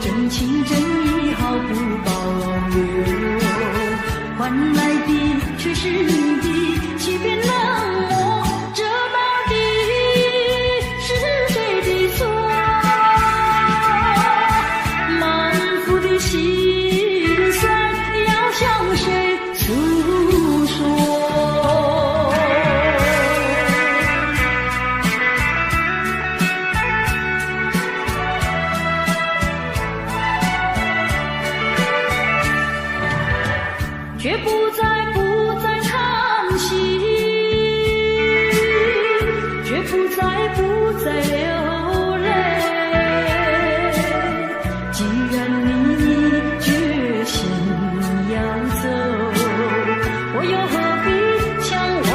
真情真意毫不保留，换来的却是你的欺骗冷漠，这到底是谁的错？满腹的心酸要向谁诉说？却不再叹息，却不再流泪。既然你决心要走，我又何必强挽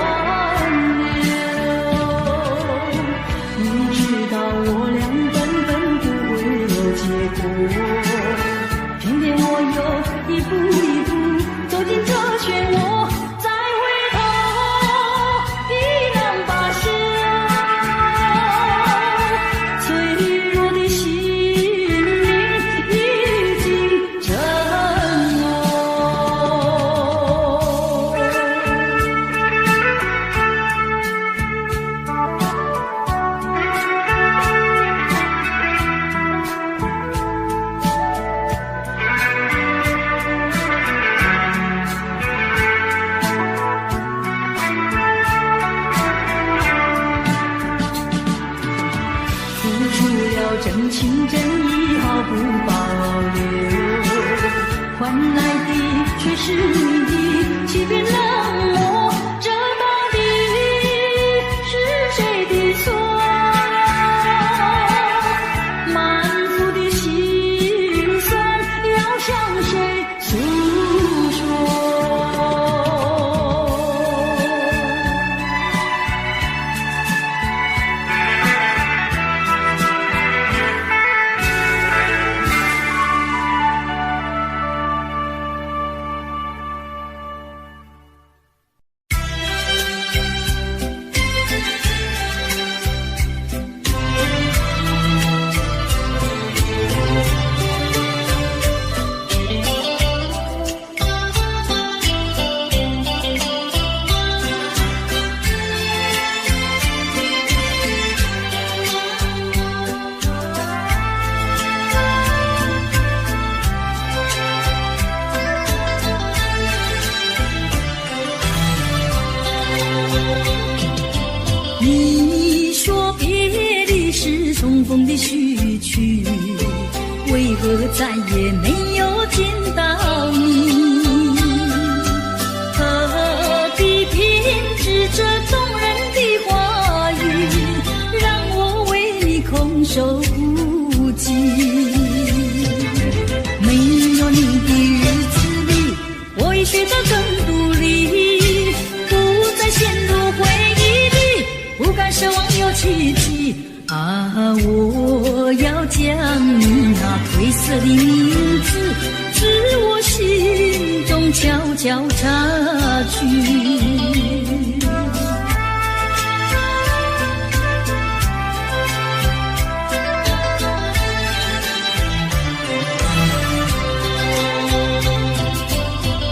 留？你知道我俩根本不会有结果，偏偏我又一步一步走进这漩涡，再回头已难罢休。脆弱的心灵已经震落。真情真意毫不保留，换来的却是你的欺骗冷漠，这到底是谁的错？满腹的心酸要向谁诉说？你说别离是重逢的序曲，为何再也没有见到你？何必偏执这动人的话语，让我为你空守孤寂？没有你的日子里，我已学得更独立，不再陷入回忆里，不敢奢望有奇迹啊！我要将你那褪色的名字，自我心中悄悄擦去。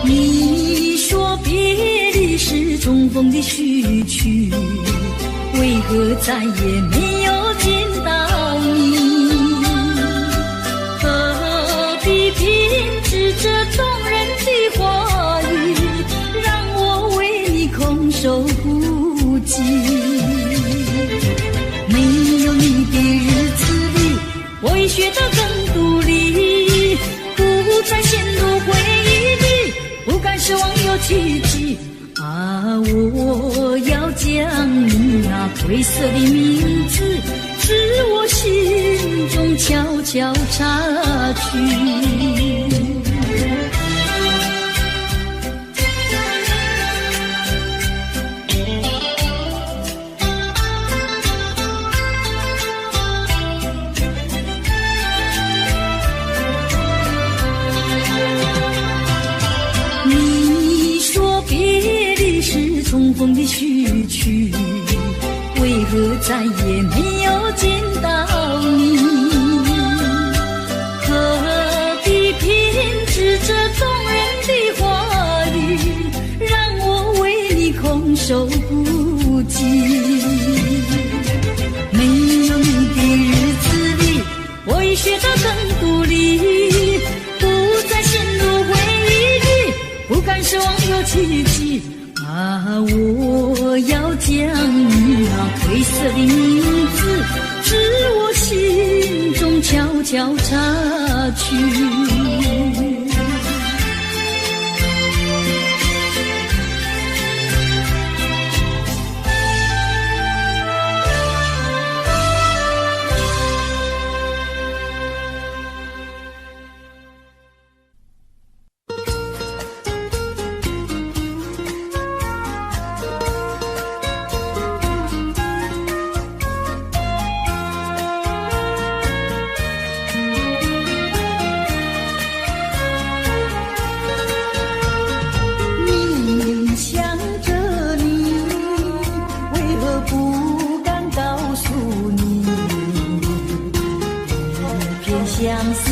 你说别离是重逢的序曲，为何再也没有见到你？何必偏执这动人的话语，让我为你空守孤寂？没有你的日子里，我已学得更独立，不再陷入回忆里，不敢奢望有奇迹啊！我要将你那褪色的名字，自我心中悄悄擦去。重逢的序曲，为何再也没有见到你？何个奇迹啊！我要将你那褪色的名字，自我心中悄悄擦去。相思，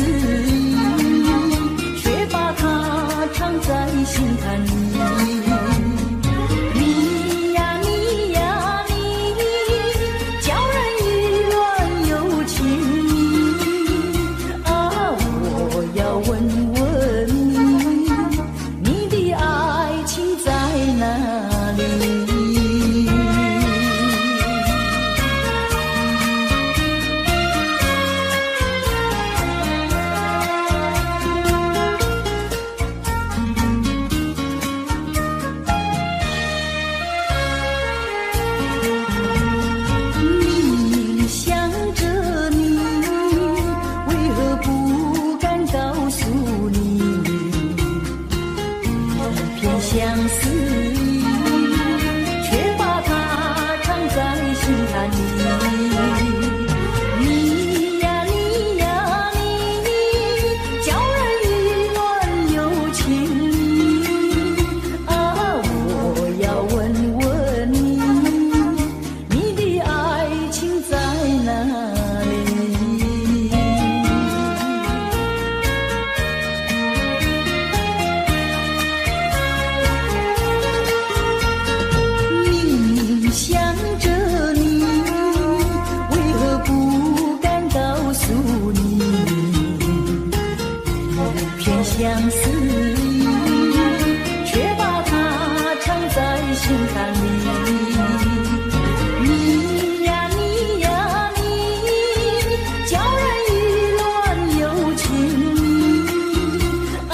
却把它藏在心坎里。你呀你呀你，叫人意乱又情迷啊！我要问问你，你的爱情在哪里？相思，却把它藏在心坎里。你呀你呀你，叫人意乱又情迷啊！我要问问你，你的爱情在哪里？想着你，为何不敢告诉你？一片相思，却把它藏在心坎里。你呀你呀你，叫人意乱又情迷啊！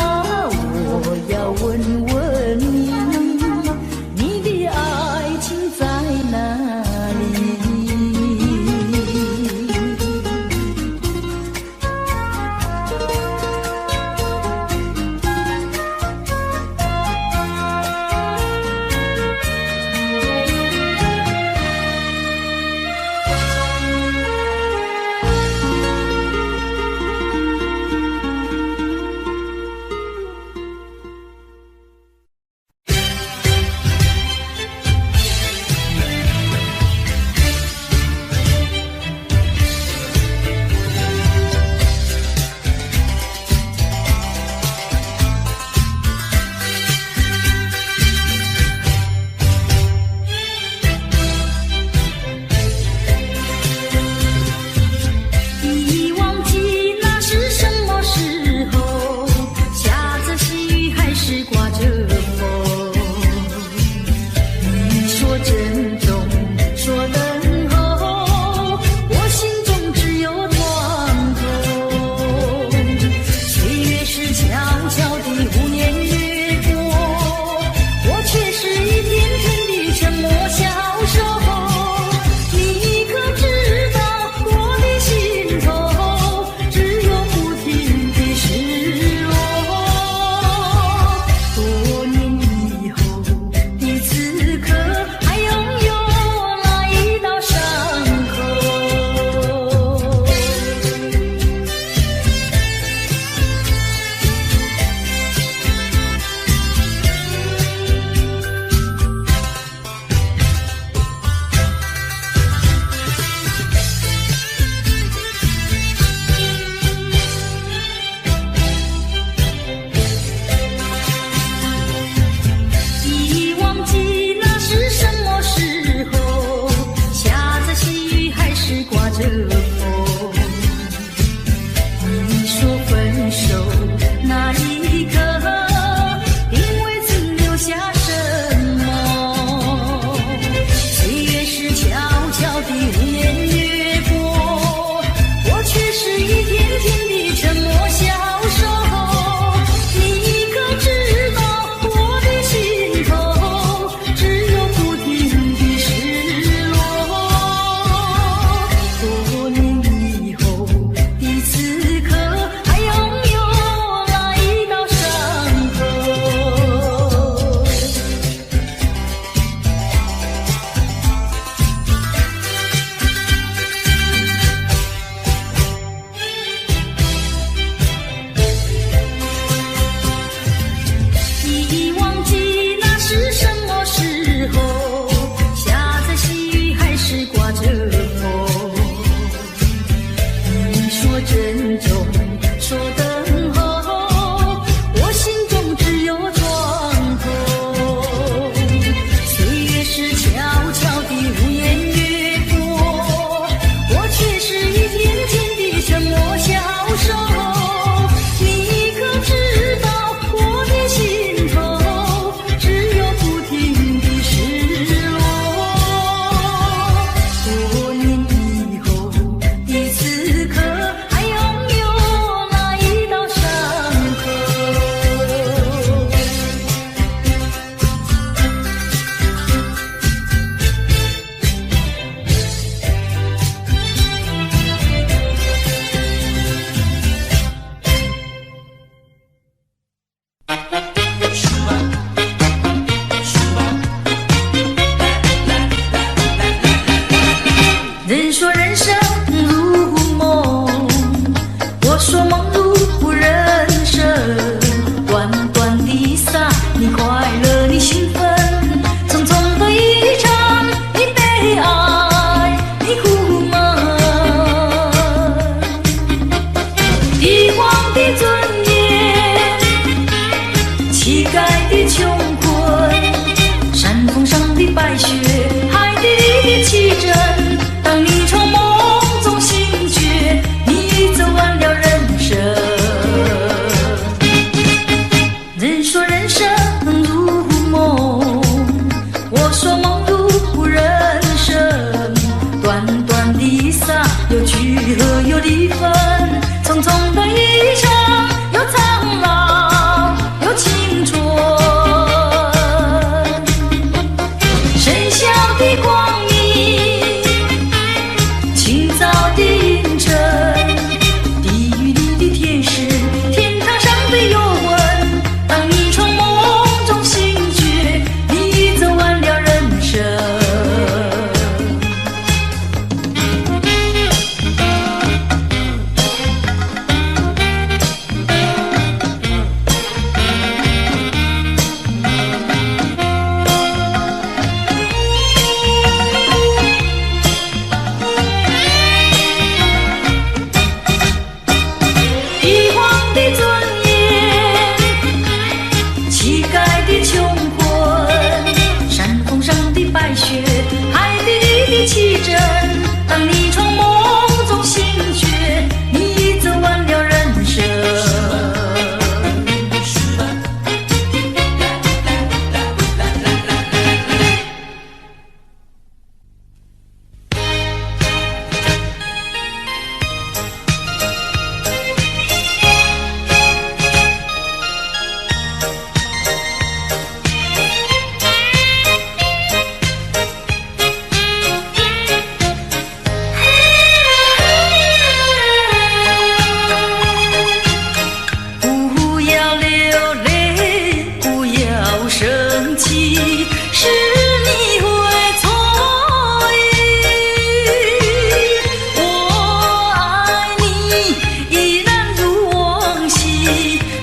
我要问问你，你的爱情在哪里？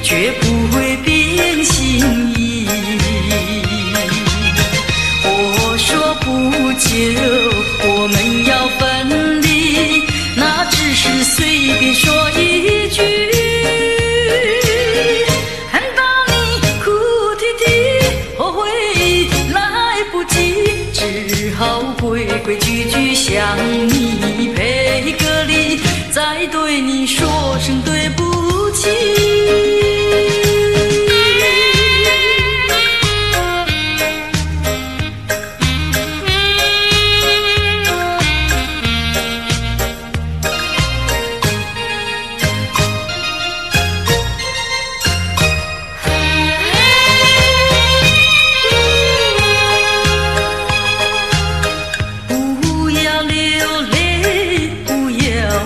绝不会变心意。我说不久我们要分离，那只是随便说一句，看到你哭啼啼，后悔来不及，只好规规矩矩向你赔个礼，再对你说声对不起。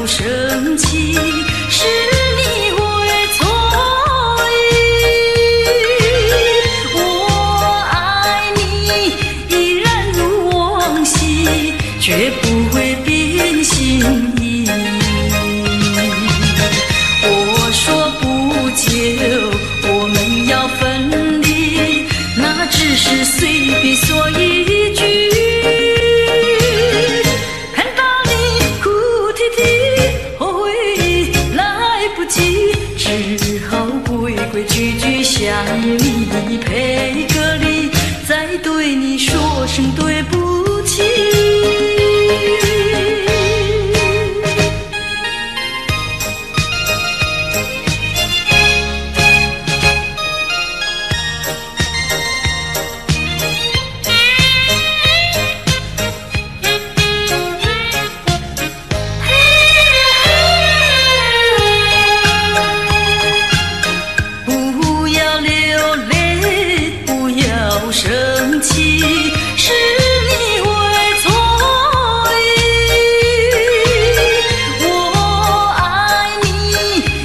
生气是你会错意，我爱你依然如往昔，绝不会变心意。我说不久我们要分离，那只是随便说一句，只好规规矩矩向你赔个礼，再对你说声对不起。生气是你会错意，我爱你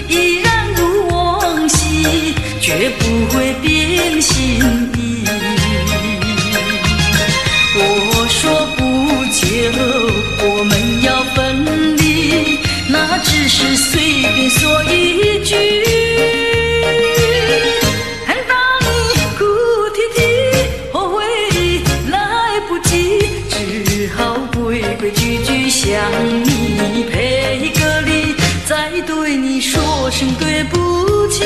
依然如往昔，绝不会变心意。我说不久我们要分离，那只是随便说一句，规规矩矩向你赔个礼，再对你说声对不起。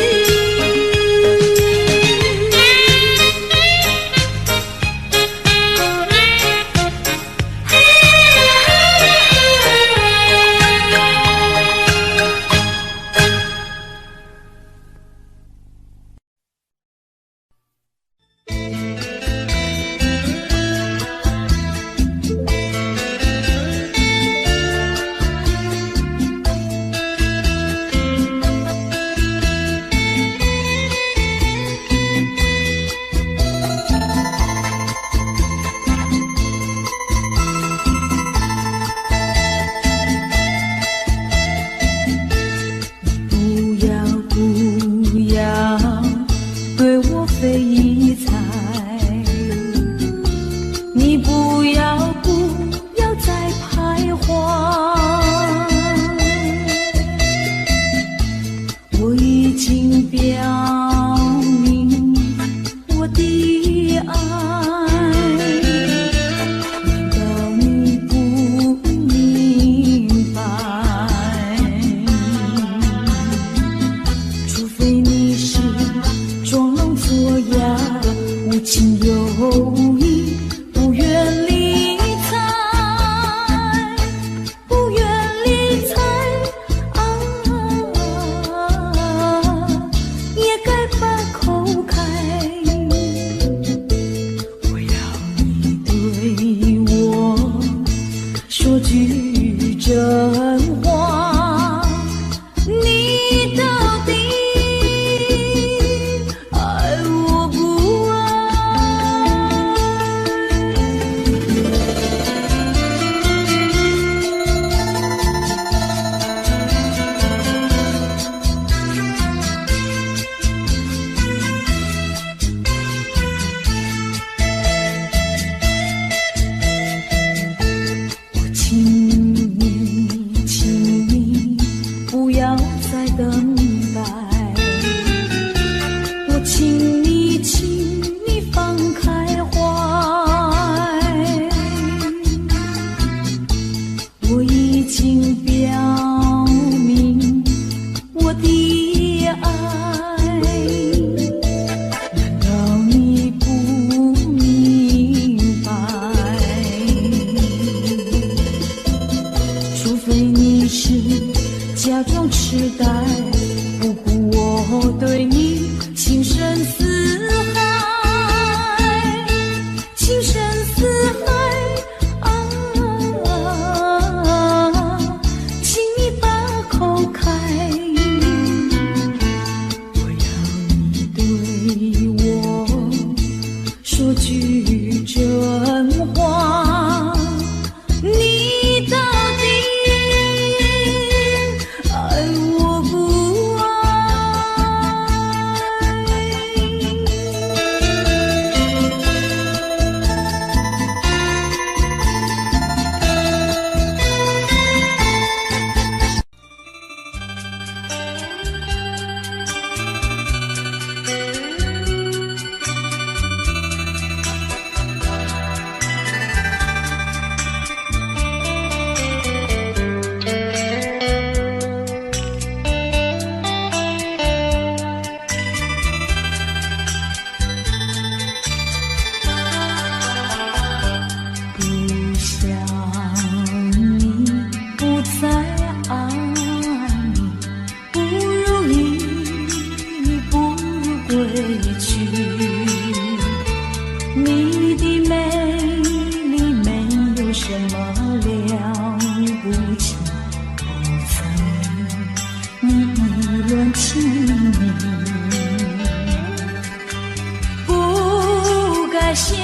再陷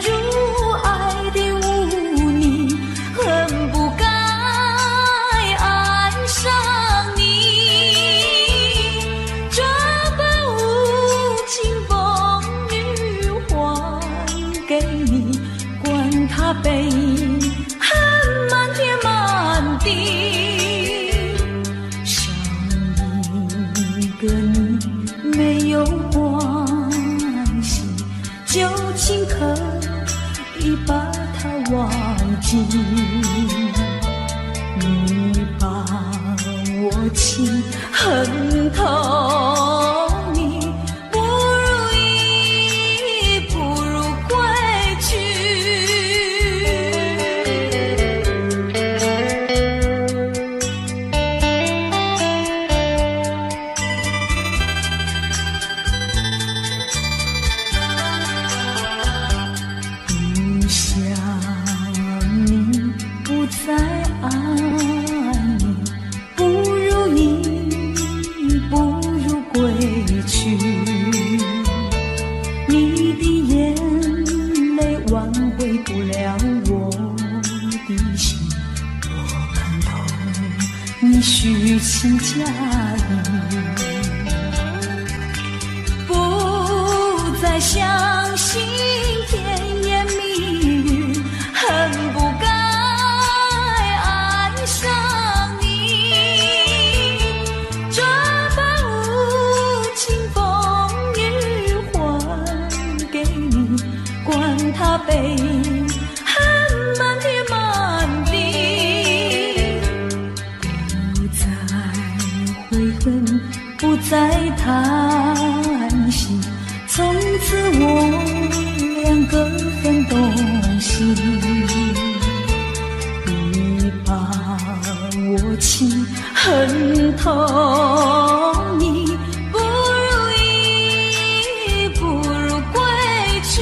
入爱的污泥，恨不该爱上你，这般无情风雨还给你，管他悲恨满天满地，少一个你没有关系，就请可以把它忘记。你把我情恨透，你不如意，不如归去。不想你，不再爱你，不如意，不如归去。你的眼泪挽回不了我的心，我看透你虚情假意，不再相信甜言蜜语，恨不该爱上你，这般无情风雨还给你，管他悲恨满天满地，不再悔恨，不再叹息，从此我两个分东西。你把我情恨透，你不如意，不如归去。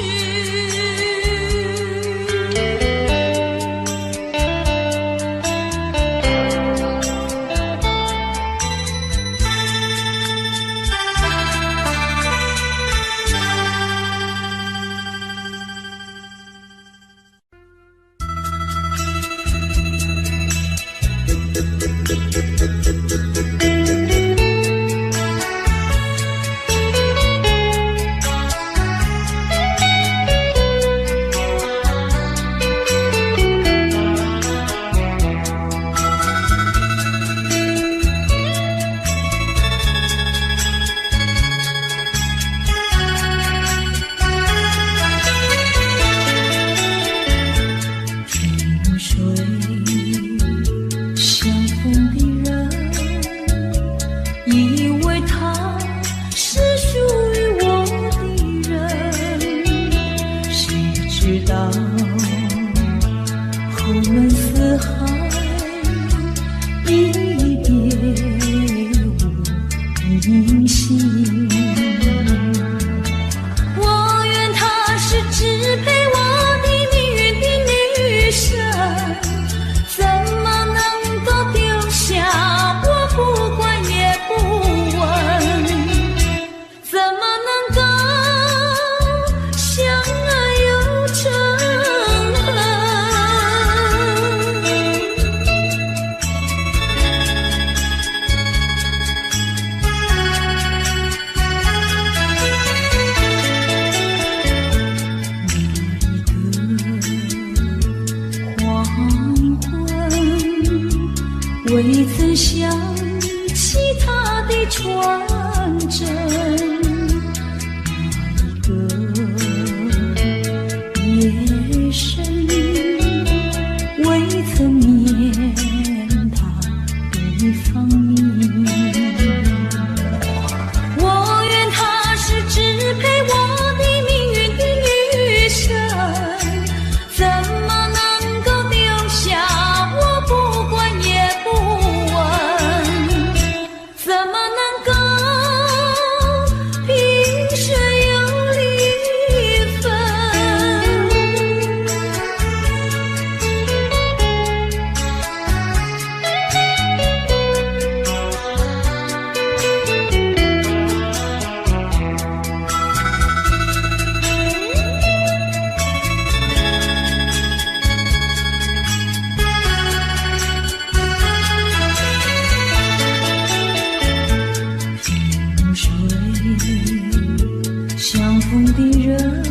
相逢的人，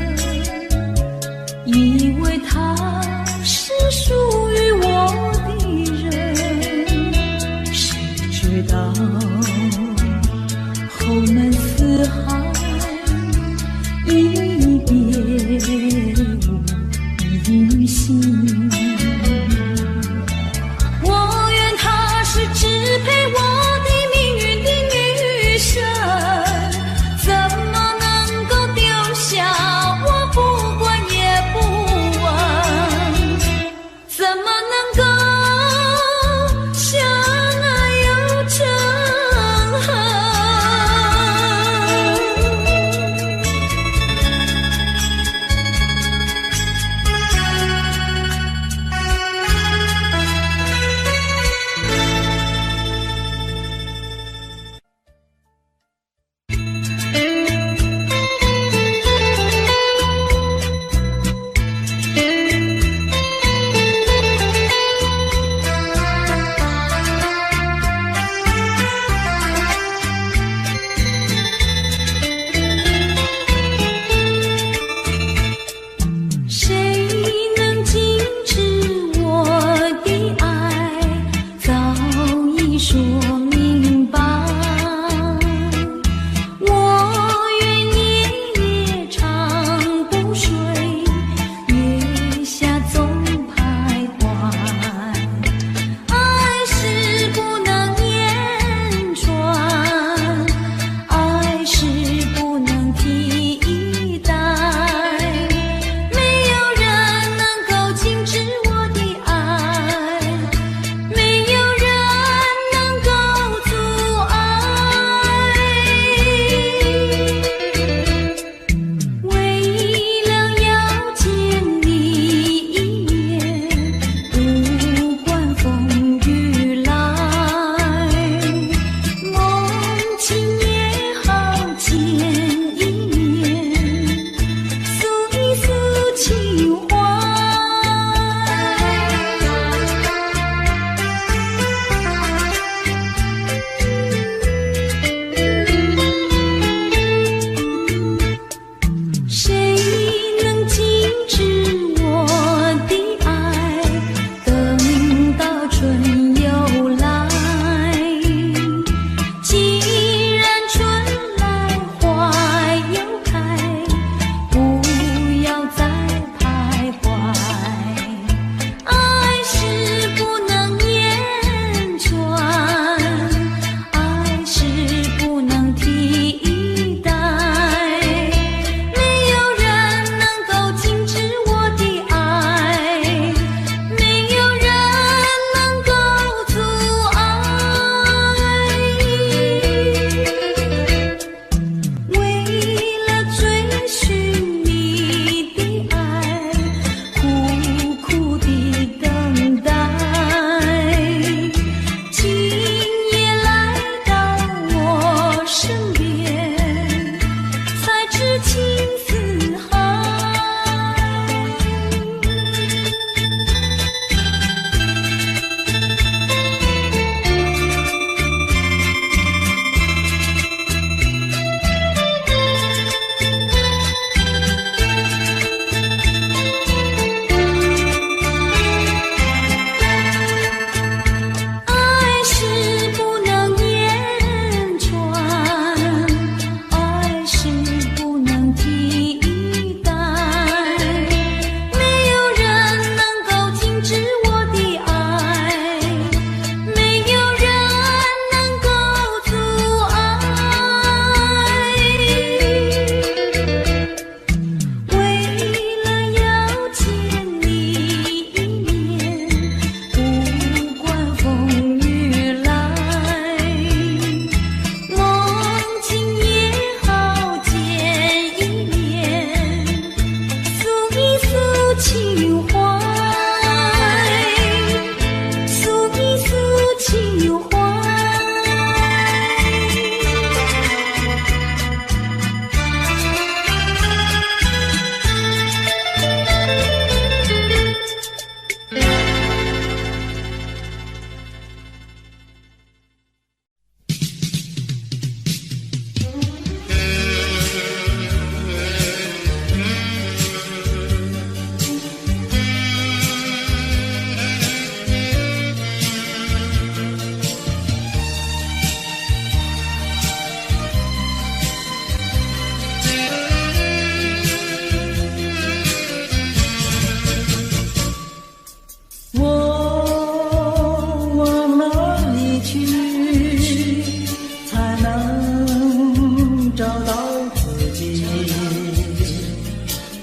以为他是属于我的人，谁知道后门四海，一别无音信。我愿他是支配我的命运的女神，怎么能够丢下我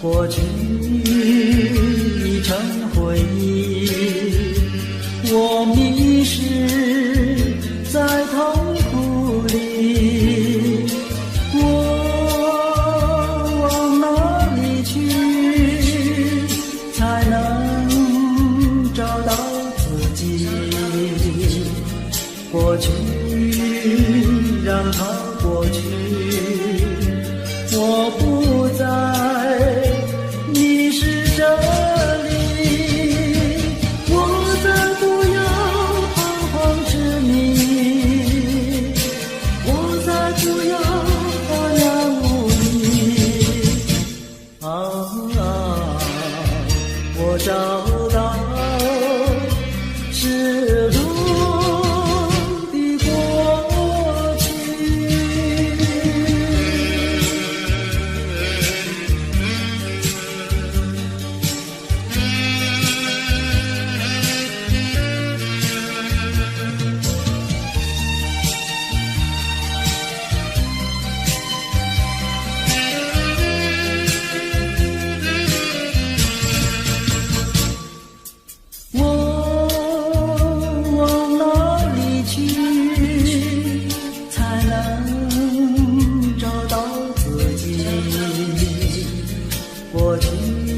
过去已成回忆，我迷失在痛苦里，我往哪里去才能找到自己？过去让它过去，我不再迷失这里，我再不要彷徨痴迷，我再不要茫然无依。我找到失落的过去。过去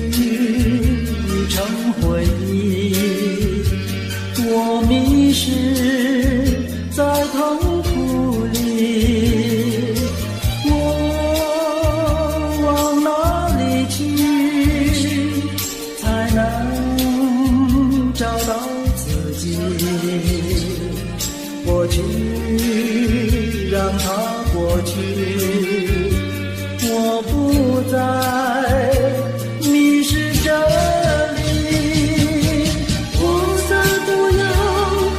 已成回忆，我迷失在痛苦里，我往哪里去才能找到自己？过去让它过去，我不再迷失这里，我再不要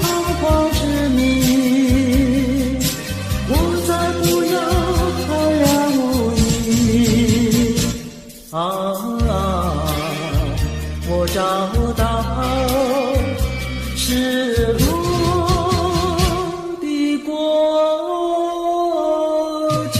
彷徨痴迷，我再不要茫然无依。我找到失落的过去。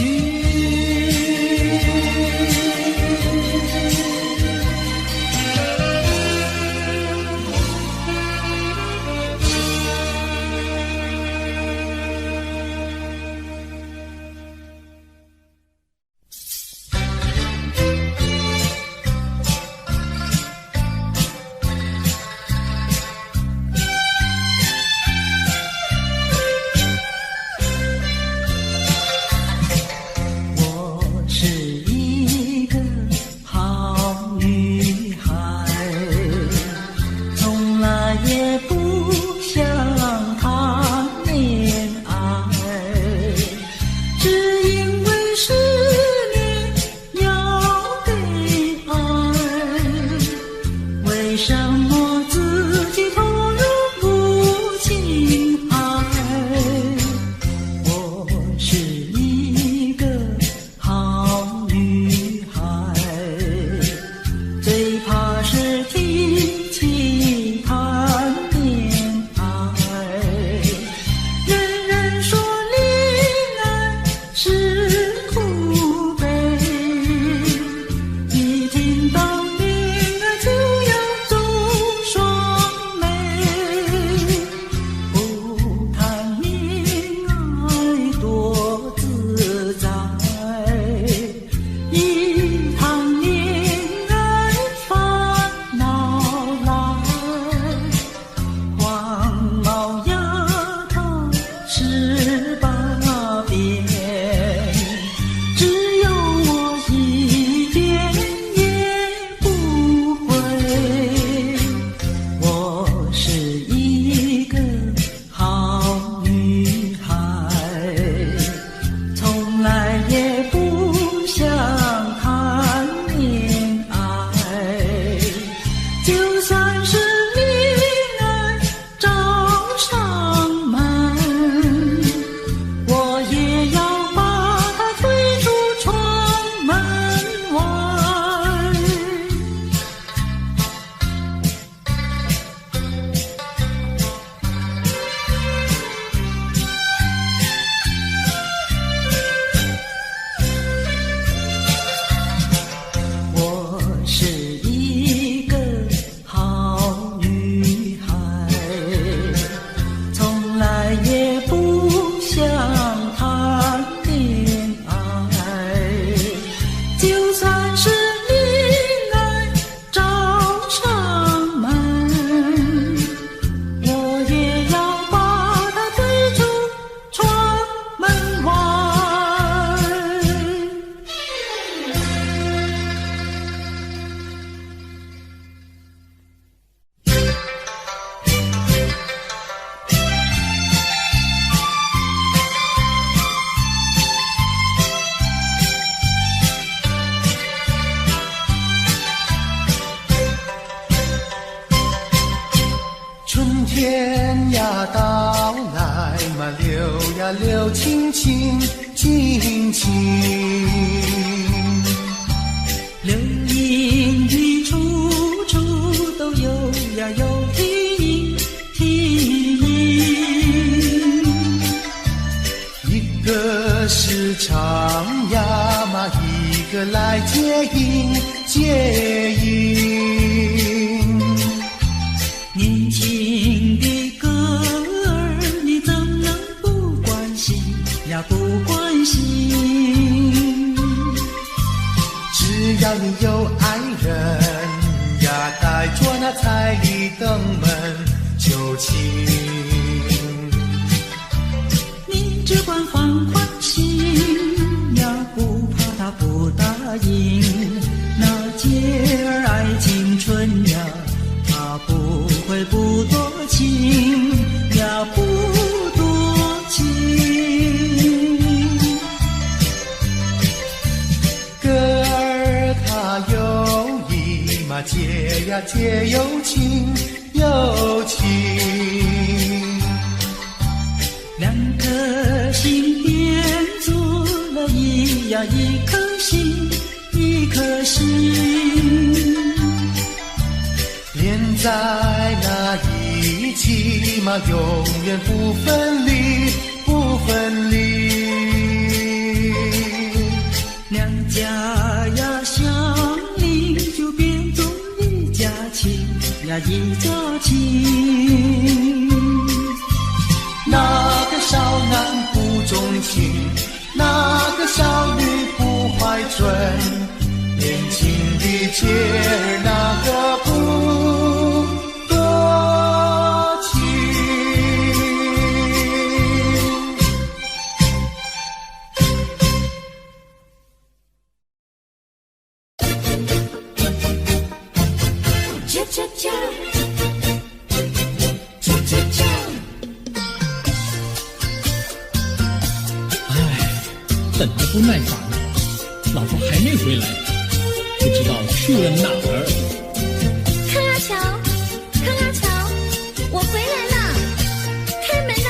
情，尽情。流言的处处都有呀有听听，一个是唱呀嘛，一个来接应接应。年轻的歌儿，你怎能不关心呀不关心？只要你有爱人呀，带着那彩礼登门就亲。你只管放宽心呀，不怕他不答应。那姐儿爱青春呀，他不会不多情呀，不多情。歌儿它有意嘛，结呀结有情有情。两颗心变做了一颗心，一颗心。连在那一起嘛，永远不分离，不分离。两家呀相邻，就变作一家亲呀，一家亲。那个少男不钟情，那个少女不怀春，年轻的姐儿那个不多情。恰恰恰，恰恰恰。等得不耐烦了，老婆还没回来，不知道去了哪儿。康阿乔，康阿乔，我回来了，开门呐！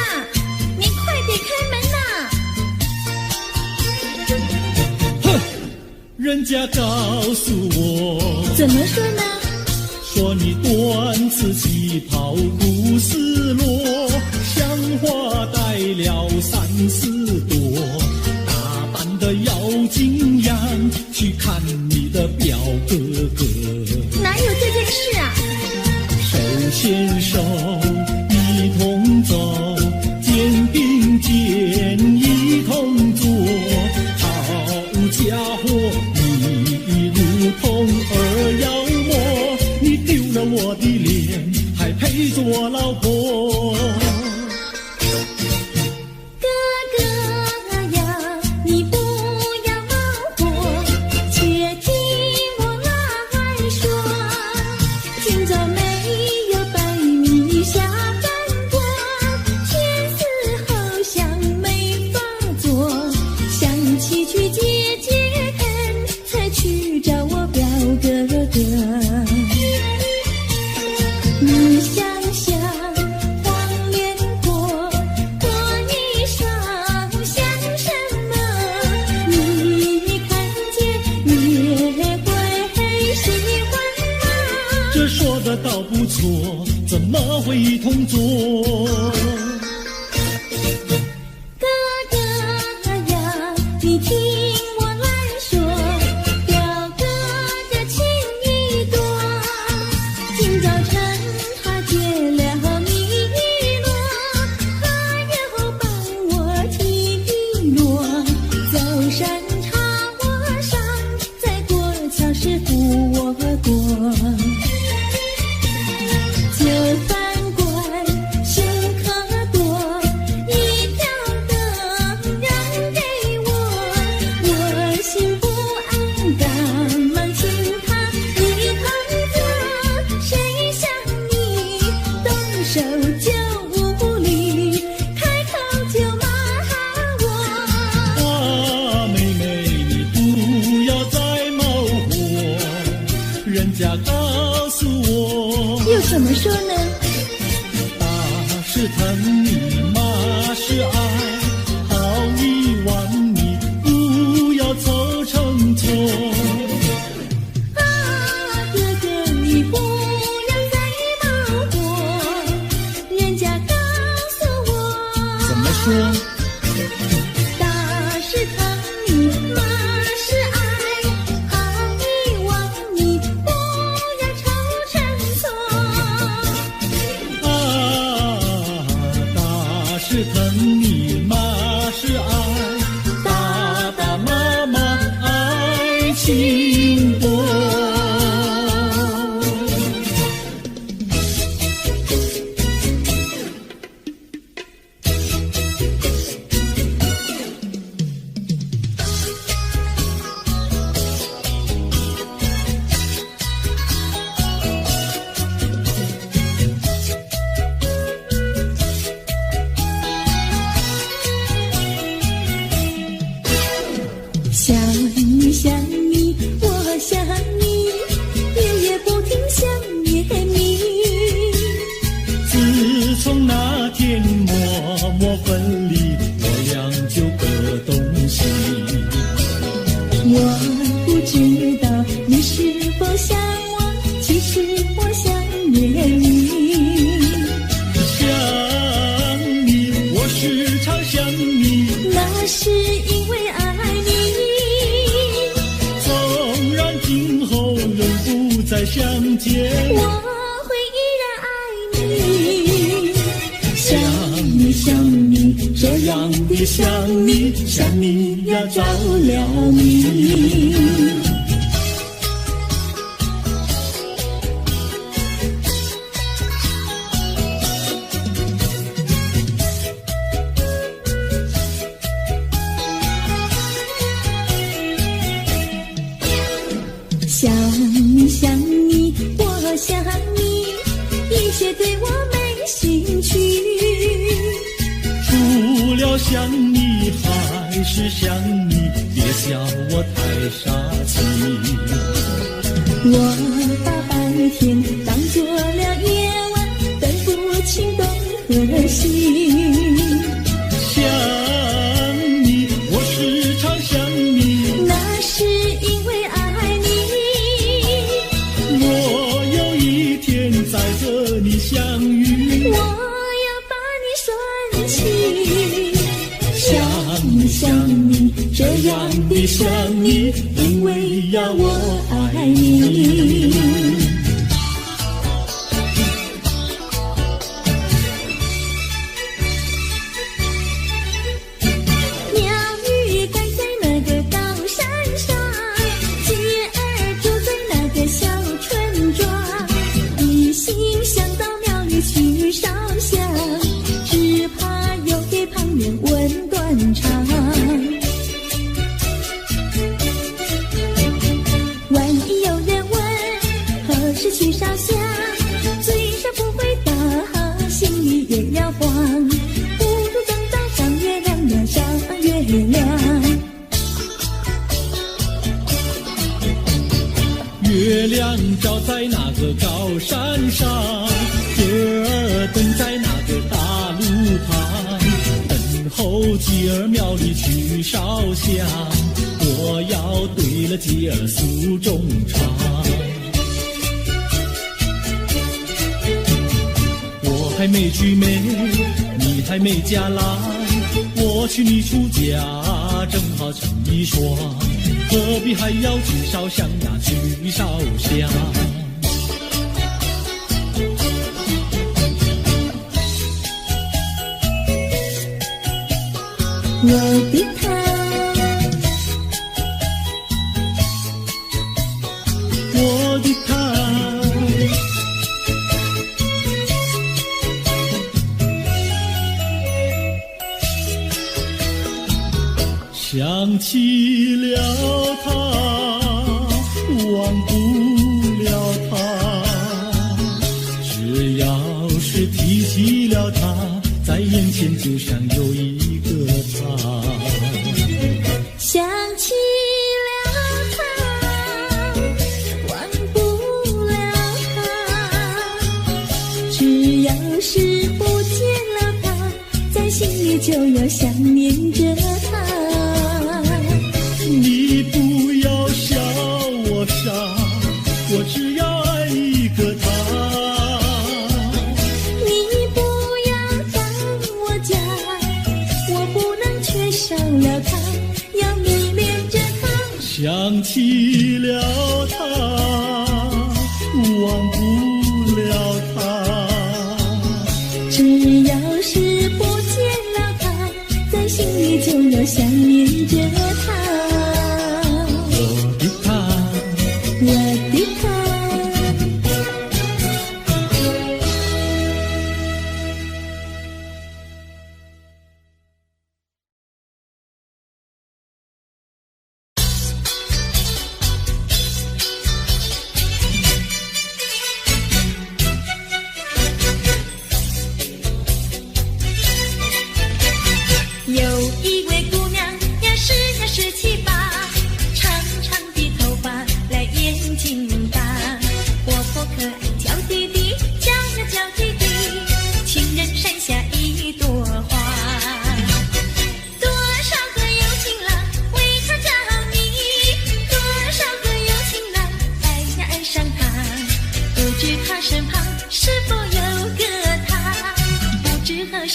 你快点开门呐！哼，人家告诉我，怎么说呢？说你短次旗袍不丝落，像花戴了3、4朵。的要紧样去看你的表哥哥，哪有这件事啊？手牵手一同走，肩并肩一同坐，好家伙，你如同儿妖魔，你丢了我的脸，还配做老婆？你想想黄连果，果衣裳像什么？你看见也会喜欢吗？这说的倒不错，怎么会一同做？哥哥呀，你听我来说，表哥的情意多。今早晨他接了米罗，他又帮我提落，走山茶我上，再过桥是扶我过。就饭馆请客多，一条灯让给我，我心不安，赶忙请他一同坐。谁想你动手就无理，开口就骂我。啊，妹妹，你不要再冒火，人家告诉我，又怎么说呢？打是疼你，骂是爱，好一心多。想你想你，我想你，夜夜不停想念你。自从那天默默分离，我俩就各东西。我不知道你是否想我，其实我想念你。想你，我时常想你，那是因为爱你。今后永不再相见，我会依然爱你。想你想你，这样的想你，想你呀着了迷。想你想你，我想你，一切对我没兴趣。除了想你还是想你，别笑我太傻气。我把白天当作了夜晚，分不清东和西。想你，我时常想你，那是因为爱你。我有一天再和你相遇，我要把你拴起。想你想你，这样的想你，因为呀我爱你。鸟语盖在那个高山上，鸡儿住在那个小村庄，一心想到庙里去烧香，只怕又给旁人问断肠。万一有人问何时去烧香，嘴上不回答，心里也要慌，不如等到上月亮呀上月亮。月亮照在那个高山上，姐儿蹲在那个大路旁，等候姐儿庙里去烧香，我要对了姐儿诉衷肠。我还没娶妹，你还没嫁来，我娶你出嫁，正好成一双，何必还要去烧香呀去烧香。我的他，我的他，想起了他，忘不了他，只要是提起了他，在眼前就像有一个他。想起了他，忘不了他，只要是不见了他，在心里就要想念着他。你不要笑我傻，我只要爱一个他。你不要当我假，我不能缺少了他，要迷恋着他。想起了他，忘不了他，只要是不见了他，在心里就要想念着他。我的他。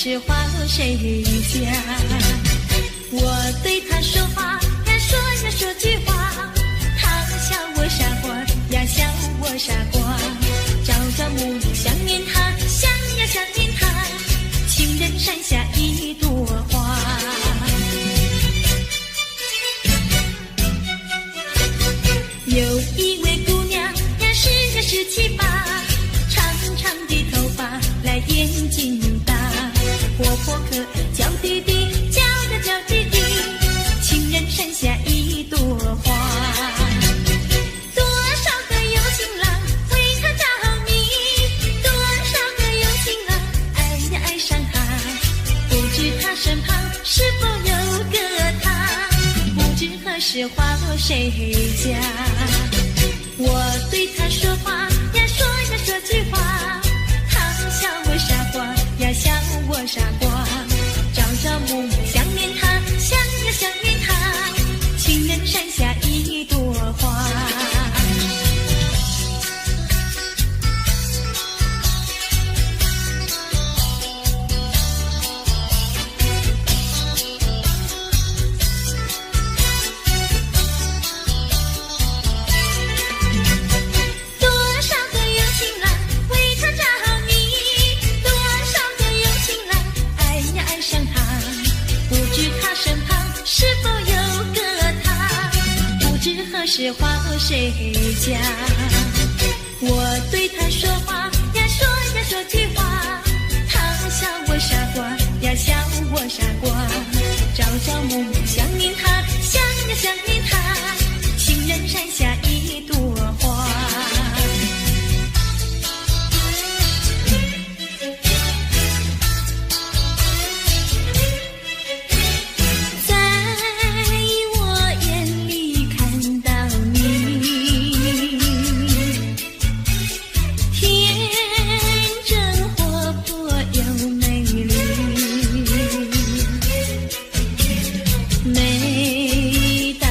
是花落谁家？我对他说话呀，说句话，他笑我傻瓜呀，笑我傻瓜。朝朝暮暮想念他，想呀想念他，情人山下一朵花。有一位姑娘呀，17、18，长长的头发来眼睛大，活泼可爱娇滴滴，娇呀娇滴滴，情人山下一朵花。多少个有情郎为她着迷，多少个有情郎爱呀爱上她，不知她身旁是否有个他，不知何时花落谁家。我对他说话呀，说句话，他笑我傻瓜呀，笑我傻瓜。朝朝暮暮想念他，想呀想念他，情人山下一朵花。是花落谁家？我对他说话呀，说句话，他笑我傻瓜呀，笑我傻瓜。朝朝暮暮想念他，想呀想念他，情人山下一朵花。每当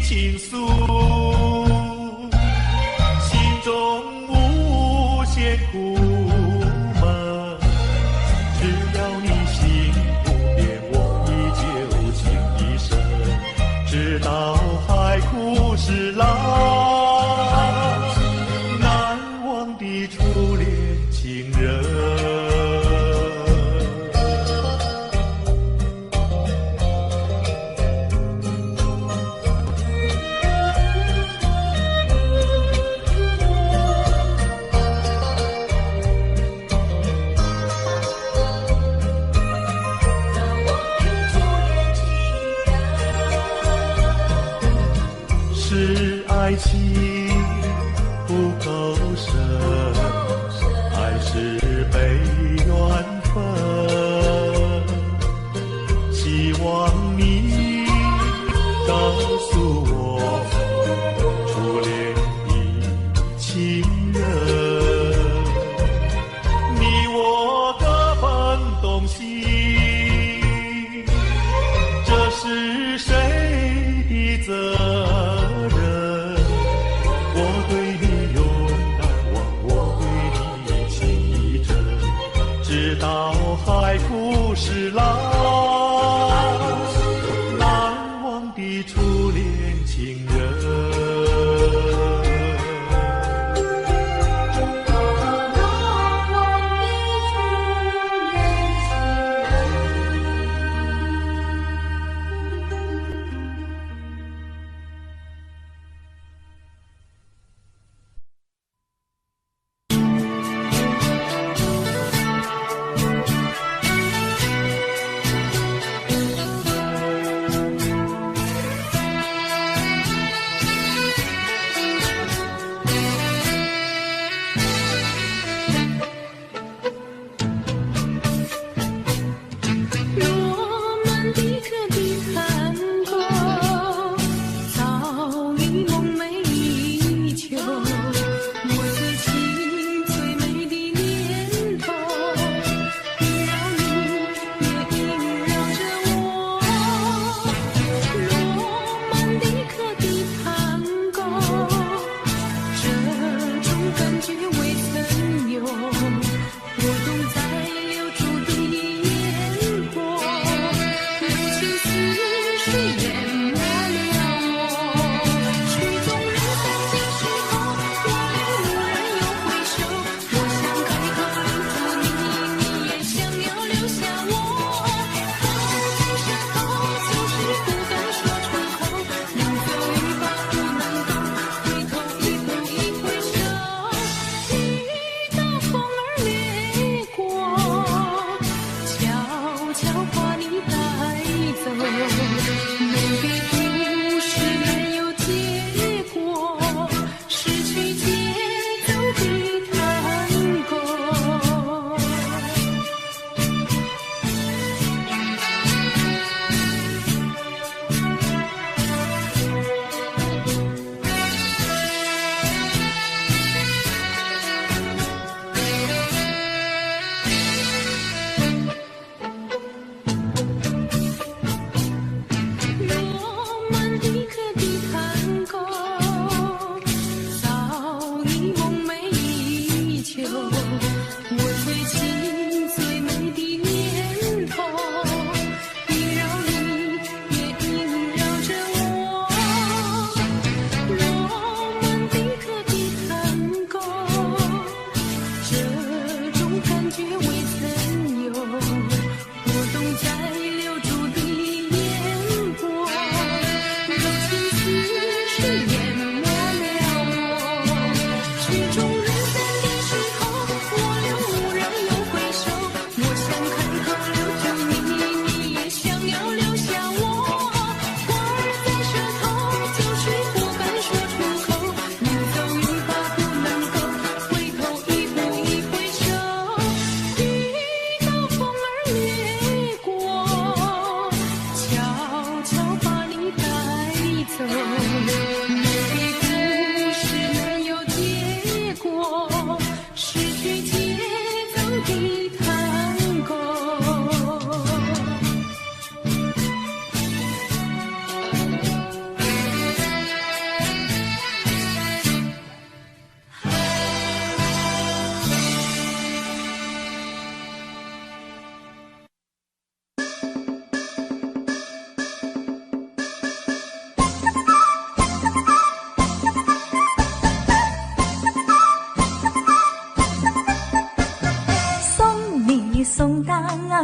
倾诉，心中无限苦闷。只要你心不变，我依旧情一生，直到海枯石烂。难忘的初恋情人。是爱情不够深，还是被缘分？希望你告诉我，初恋的情人，你我各分东西，这是谁的责任？我对你永难忘，我对你情意真，直到海枯石烂。难忘的初恋情人。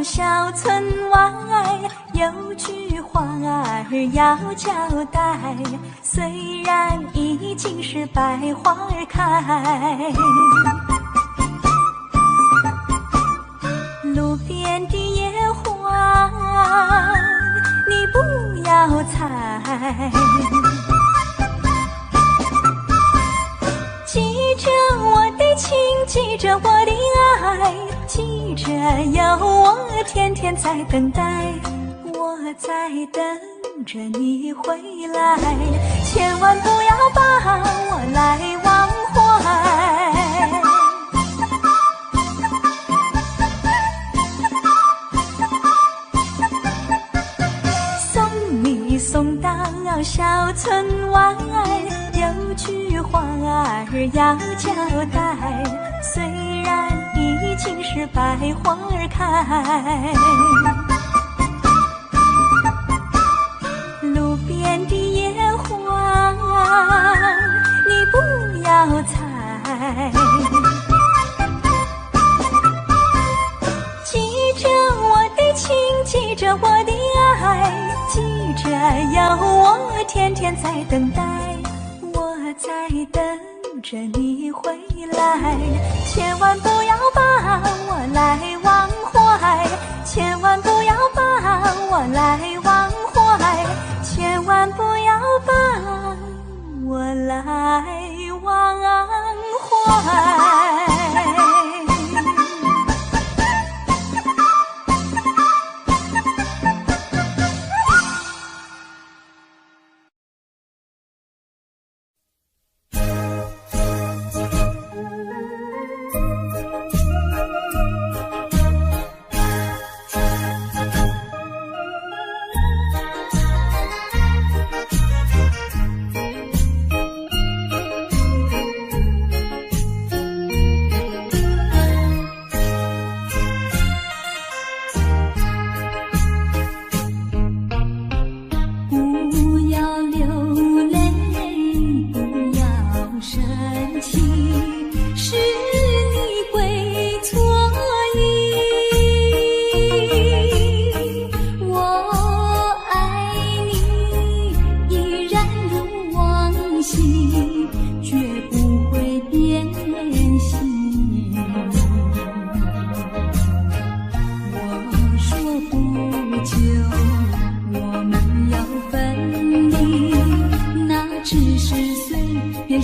小村外有句话儿要交代，虽然已经是百花儿开，路边的野花你不要采，记着我的情，记着我的爱，记着有我天天在等待，我在等着你回来，千万不要把我来忘怀。送你送到小村外，有句话儿要交代，虽然已经是百花儿开，路边的野花你不要采，记着我的情，记着我的爱，记着有我天天在等待，我在等着你回来，千万不要把我来忘怀，千万不要把我来忘怀，千万不要把我来忘怀。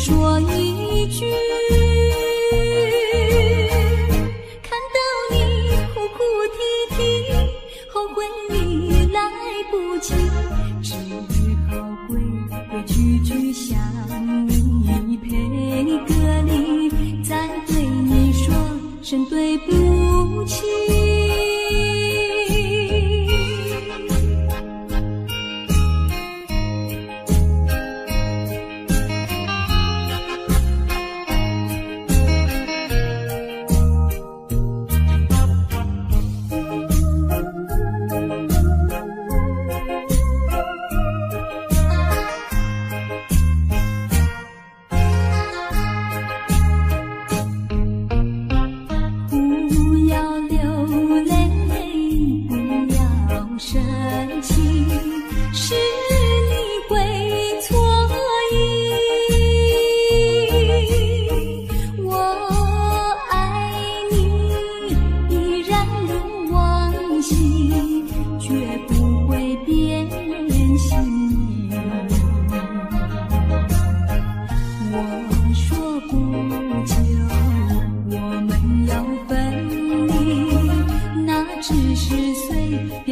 说一句，看到你哭哭啼啼，后悔已来不及，只好规规矩矩向你赔个礼，再对你说声对不起。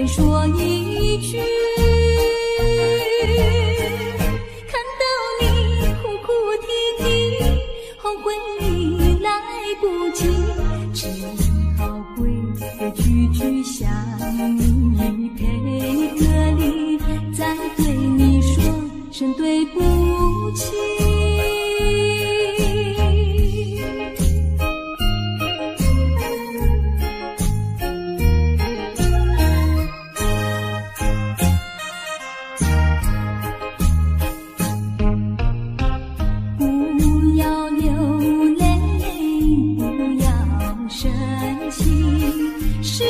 说一句，看到你哭哭啼啼，后悔已来不及，只好规规矩矩向你赔个礼，再对你说声对不起。是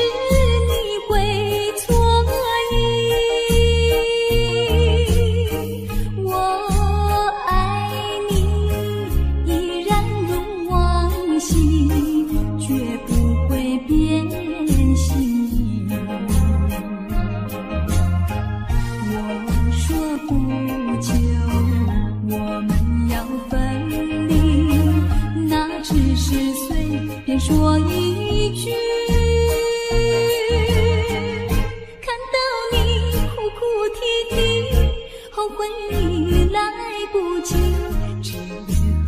回忆来不及，只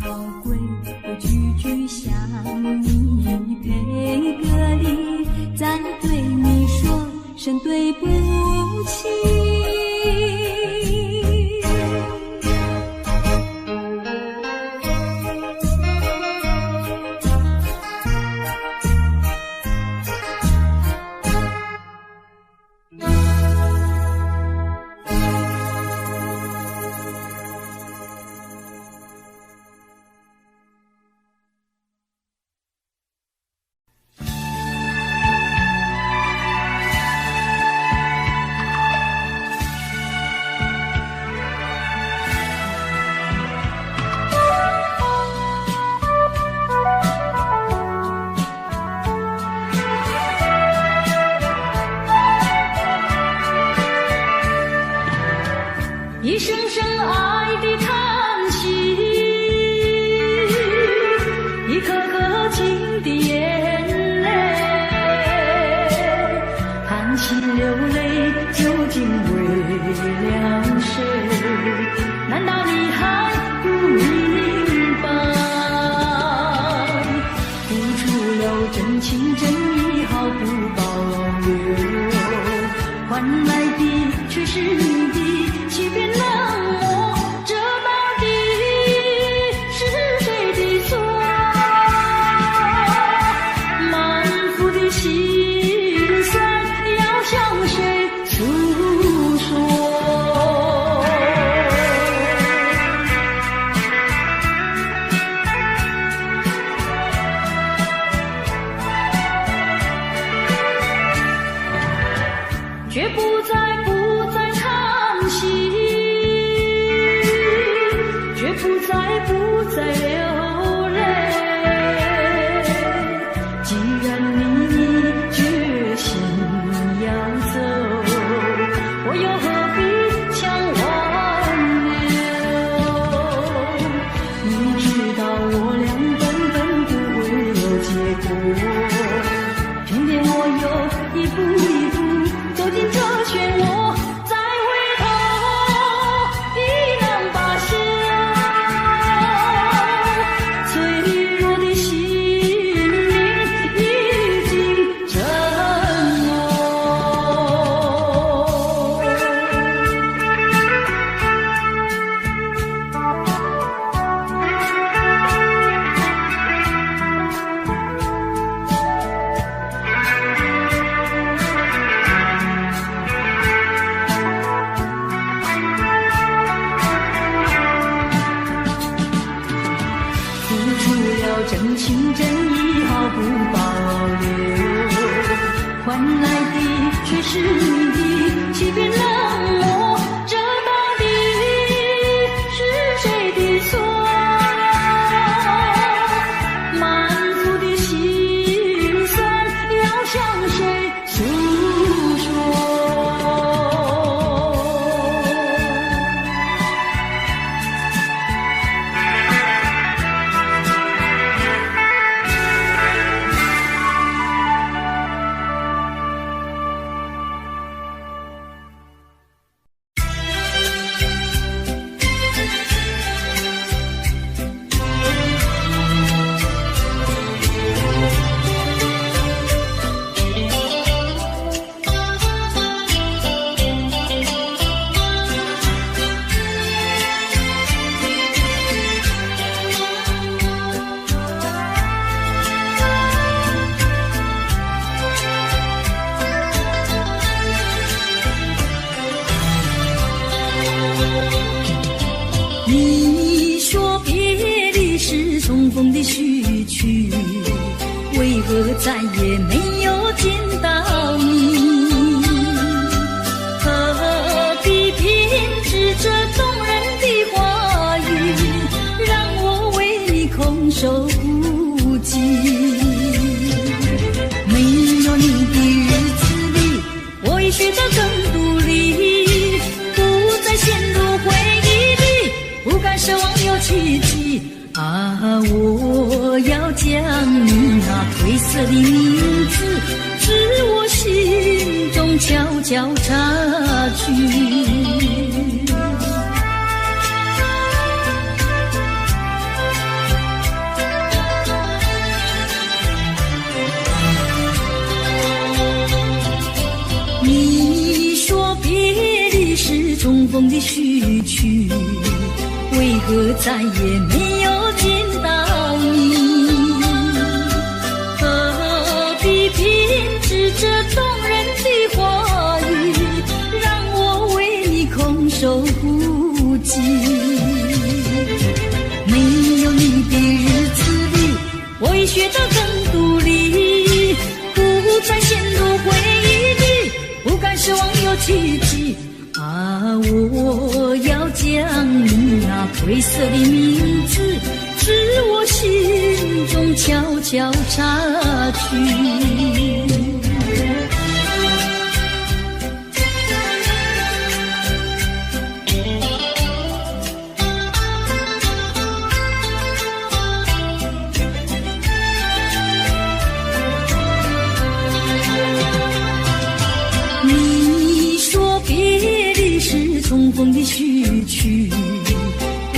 好归我句句想你，配歌里再对你说声对不起。一声声爱的叹息，一颗颗情的眼泪，叹息流泪究竟为了谁？难道你还不明白？付出了真情真意毫不保留，换来的却是你的欺骗冷漠，这到底是谁的错？满腹的心酸要向谁诉说？绝不再叹息，绝不再流泪。既然你决心要走，我又何必强挽留？你知道我俩根本不会有结果，偏偏我又一步一步走进这漩涡，再回头已难罢休。脆弱的心灵已经震落。付出了真情真意毫不保留，换来的却是你的欺骗冷漠，这到底是谁的错？满腹的心酸要向谁诉说？你说别离是重逢的序曲，为何再也没有见到你？何必偏执这动人的话语，让我为你空守孤寂？没有你的日子里，我已学得更独立，不再陷入回忆里，不敢奢望有奇迹啊！我要将你那褪色的名字，至我心中悄悄插去。序曲，为何再也没有见到你？何必凭着这动人的话语，让我为你空守不及？没有你的日子里，我已学得更独立，不再陷入回忆里，不敢奢望有奇迹。啊，我要将你那褪色的名字，至我心中悄悄插去。重逢的序曲，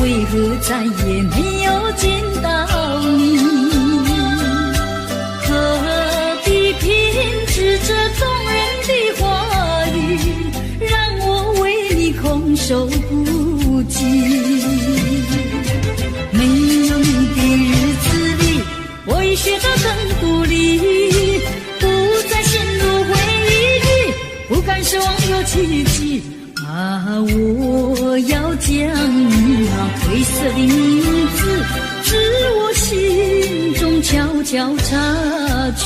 为何再也没有见到你？何必凭着这动人的话语，让我为你空守不及？没有你的日子里，我已学得更独立，不再陷入回忆里，不敢奢望有奇迹。啊，我要将你那褪色的名字，至我心中悄悄插去。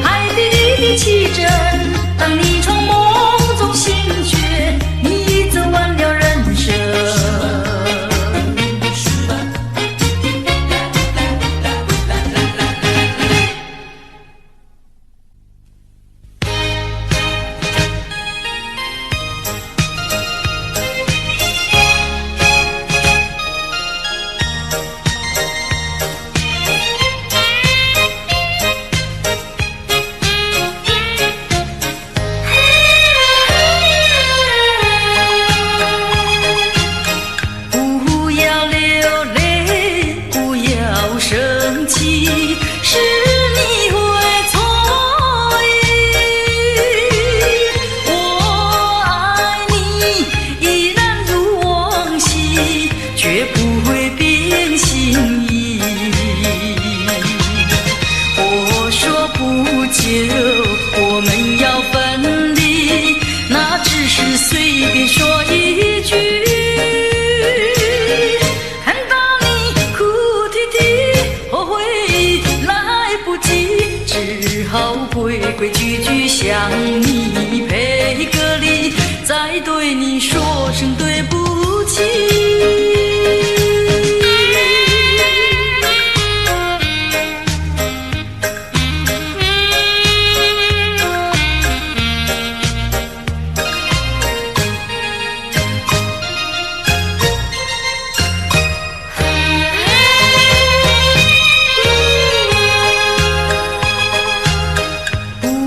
海底的奇珍，当你从梦中醒觉，你已走完了人生。不要流泪，不要生气，是你会错意。我爱你，依然如往昔，绝不会变心意。我说不久我们要分离，那只是随便说一句。看到你哭啼啼，后悔来不及，只好规规矩矩向你赔个礼，再对你说声对不起。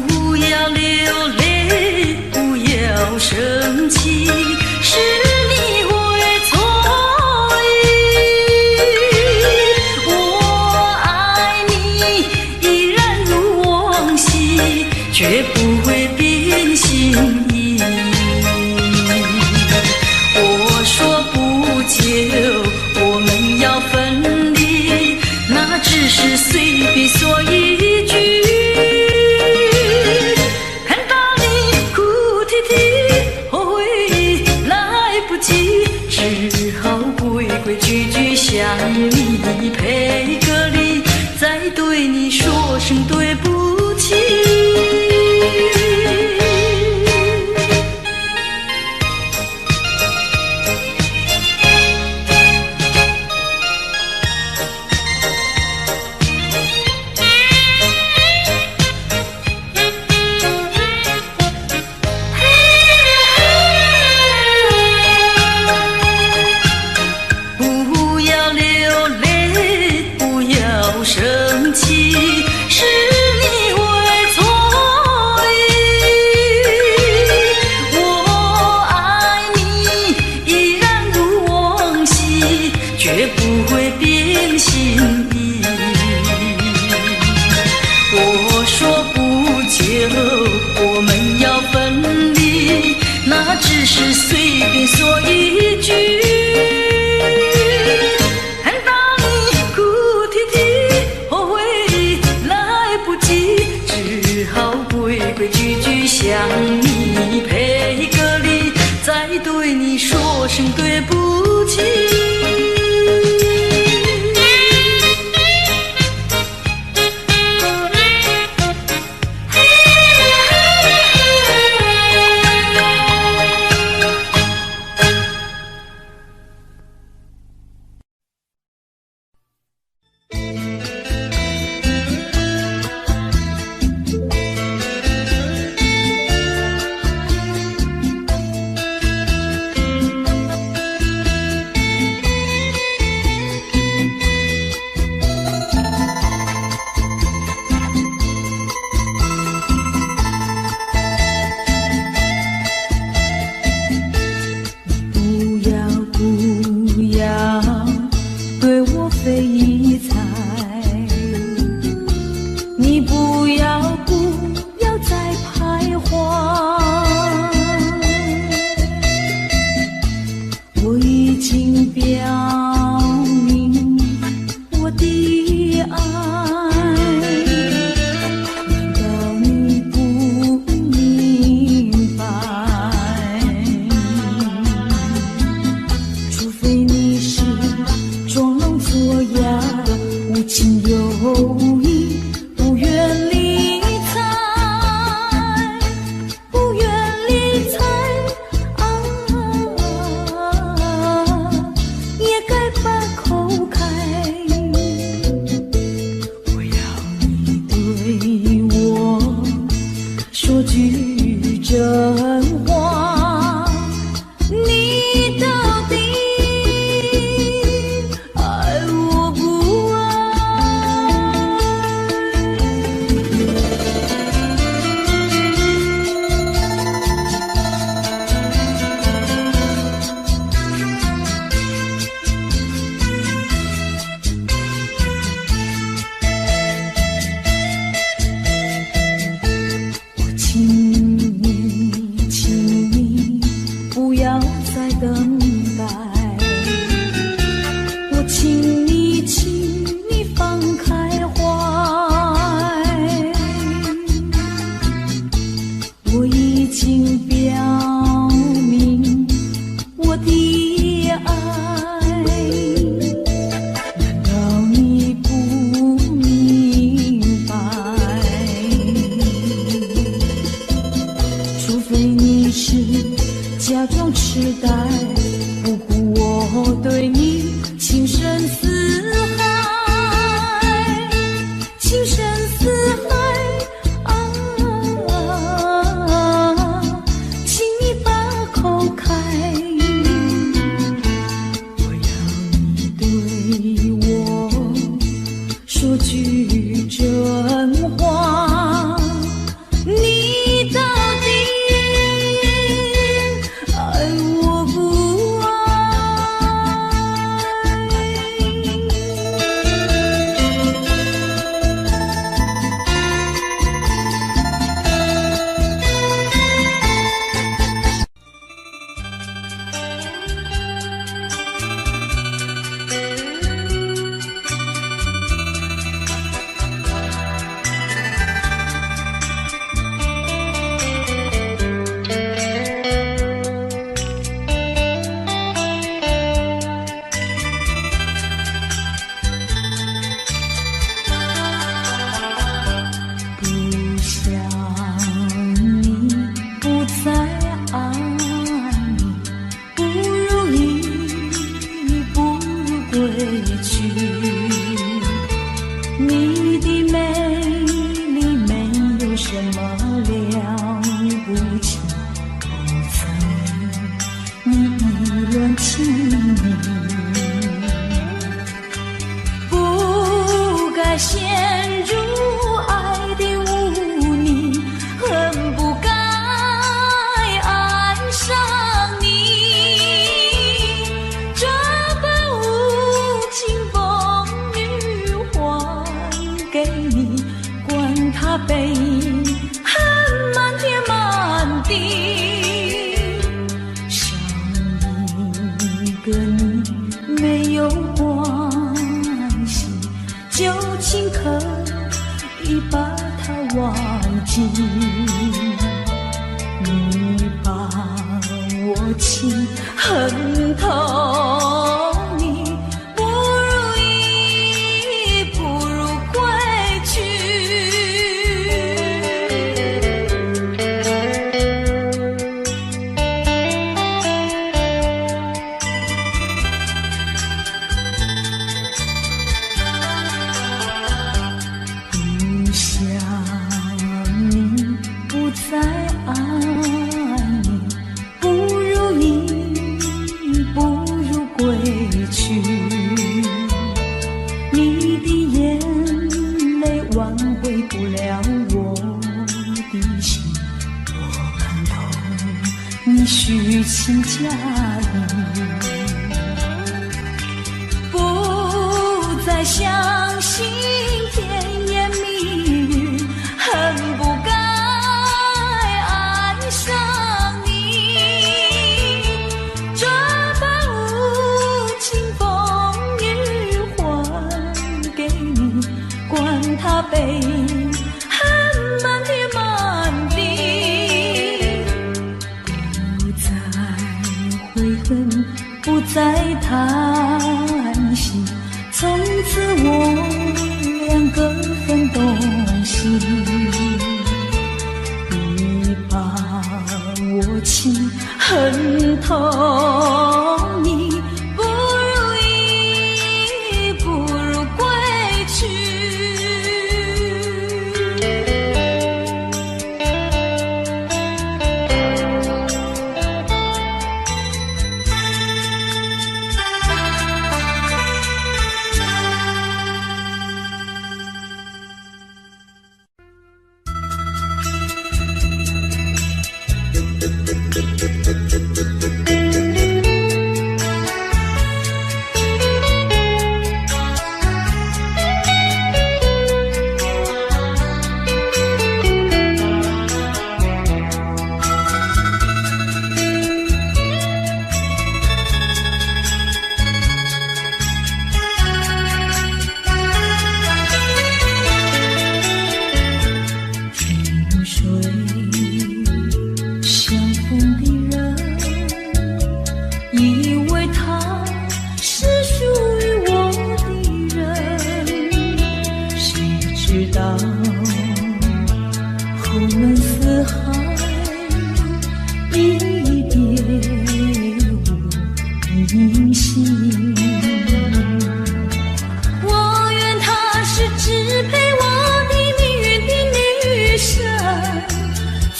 不要流泪，不要生气，是你会错意。我爱你，依然如往昔，绝不会变心意。我说不久我们要分离，那只是随便说一句。看到你哭啼啼，后悔来不及，只好规规矩矩向你赔个礼，再对你说声对不起。不要流泪，不要生气，是你会错意。我爱你，依然如往昔，绝不会变心意。我说不久我们要分离，那只是随便说一句。看到你哭啼啼，后悔来不及，只好规规矩矩向你赔个礼，再对你说声对不起。说句真话，你到底爱我不爱？请你不要再等待，我请你放开怀，我已经表明我的爱，难道你不明白？除非你是假装痴呆，不顾我对你情深似海，情深似海啊！请你把口开，我要你对我说句真话，你到底爱我不爱？不想你，不再爱你，不如你不如归去。你的美丽没有什么了不起，不曾你意乱情迷，不该陷入爱的污泥，恨不该爱上你。这般无情风雨还给你，管他悲恨满天满地，少一个你没有关系，就请可以把它忘记。你把我情恨透，你不如意，不如归去。不想你，不再爱你，不如你，不如归去。你的眼泪挽回不了我的心，我看透你虚情假意，不再相信甜言蜜语，恨不该爱上你。这般无情风雨还给你，管他悲恨满天满地，不再悔恨，不再叹息，从此我两个分东西。你把我情恨透，你不如意，不如归去。们四海一别无音信。我愿她是支配我的命运的女神，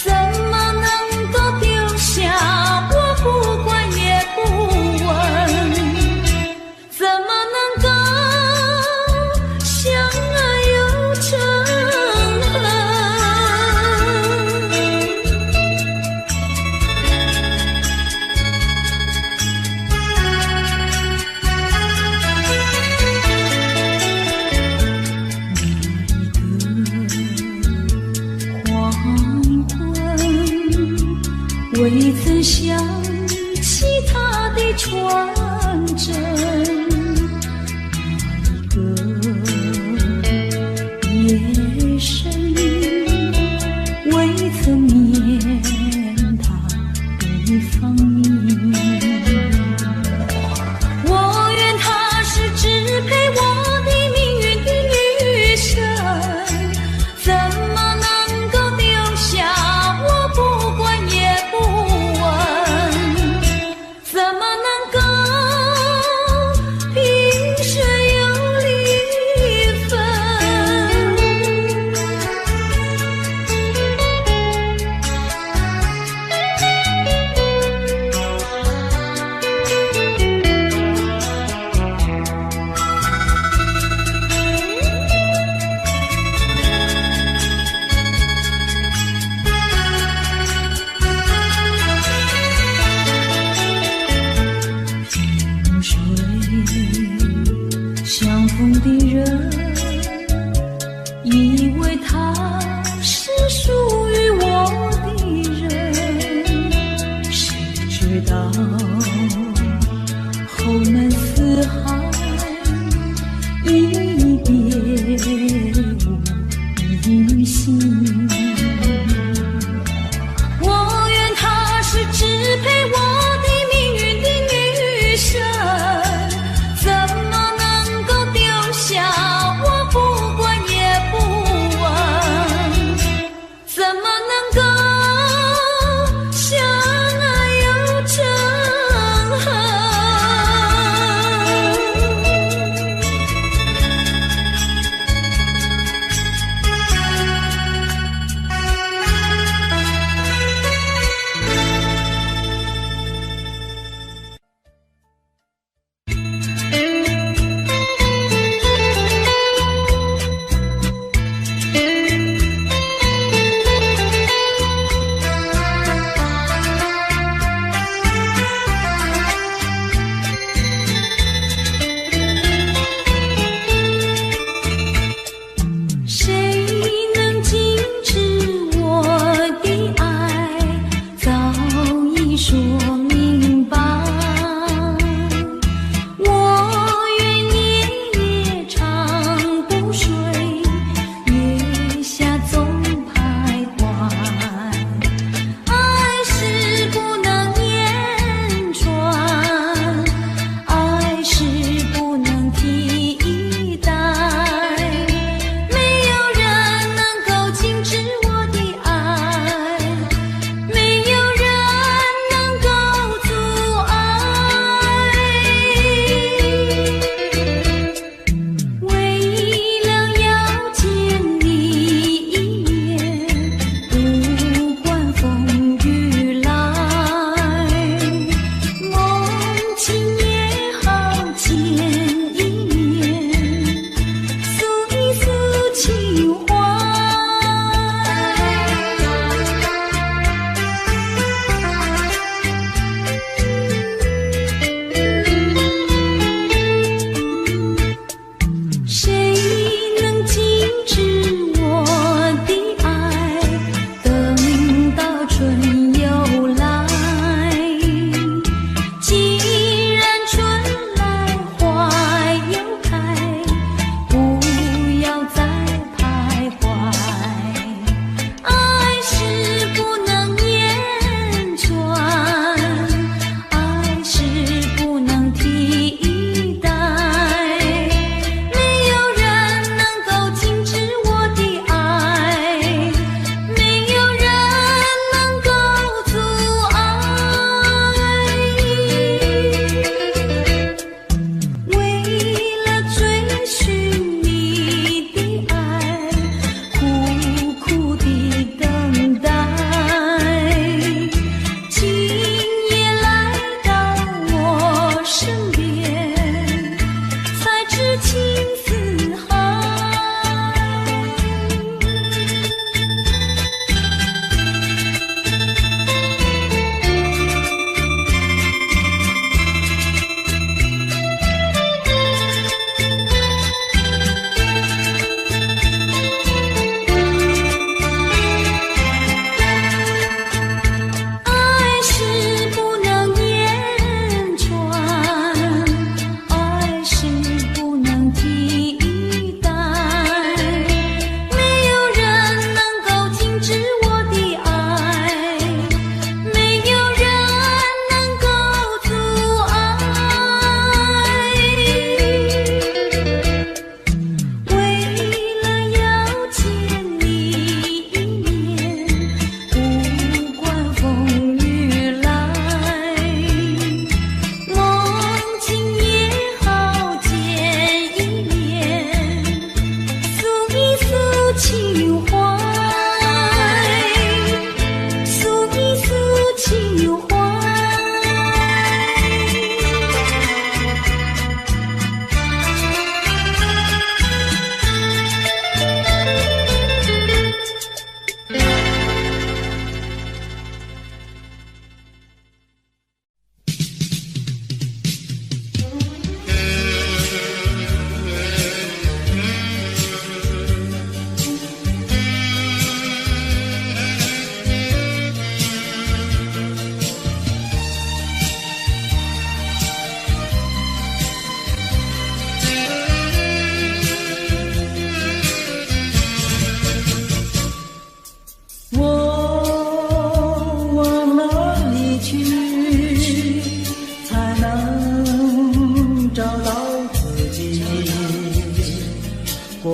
怎么能够丢下我不管也不问？怎么能够相爱又成恨？黄昏，未曾想起他的传真。夜深，未曾念他的芳名。我愿她是支配我的命运的女神，怎么能够丢下我不管也不问？怎么能够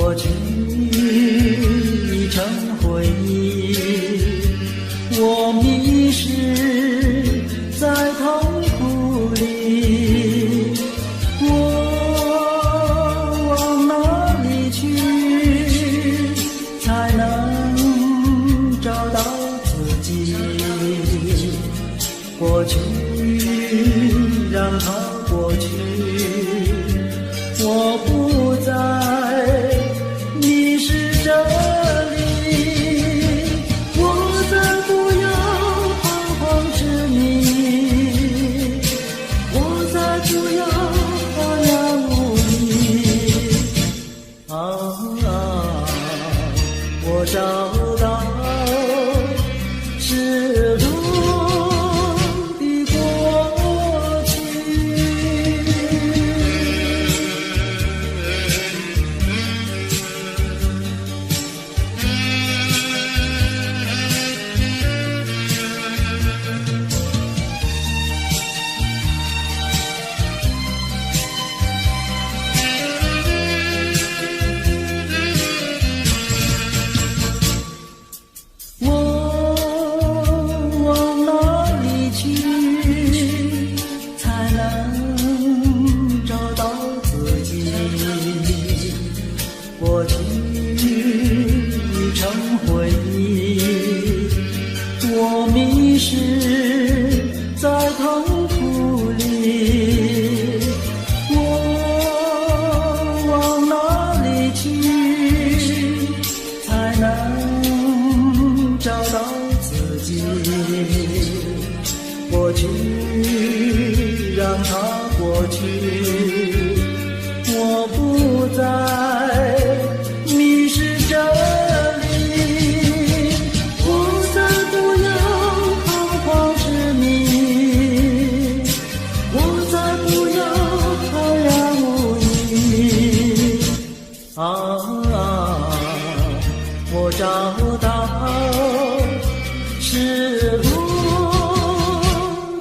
过去已成回忆，我迷失在痛苦里，我往哪里去才能找到自己？过去让它过去，我不再迷失这里，我再不要彷徨痴迷，我再不要茫然无依。我找到失落的过去。过去已成回忆，我迷失在痛苦里，我往哪里去才能找到自己？过去让它过去，我不再迷失这里，我再不要彷徨痴迷，我再不要茫然无依。我找到失落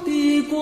的过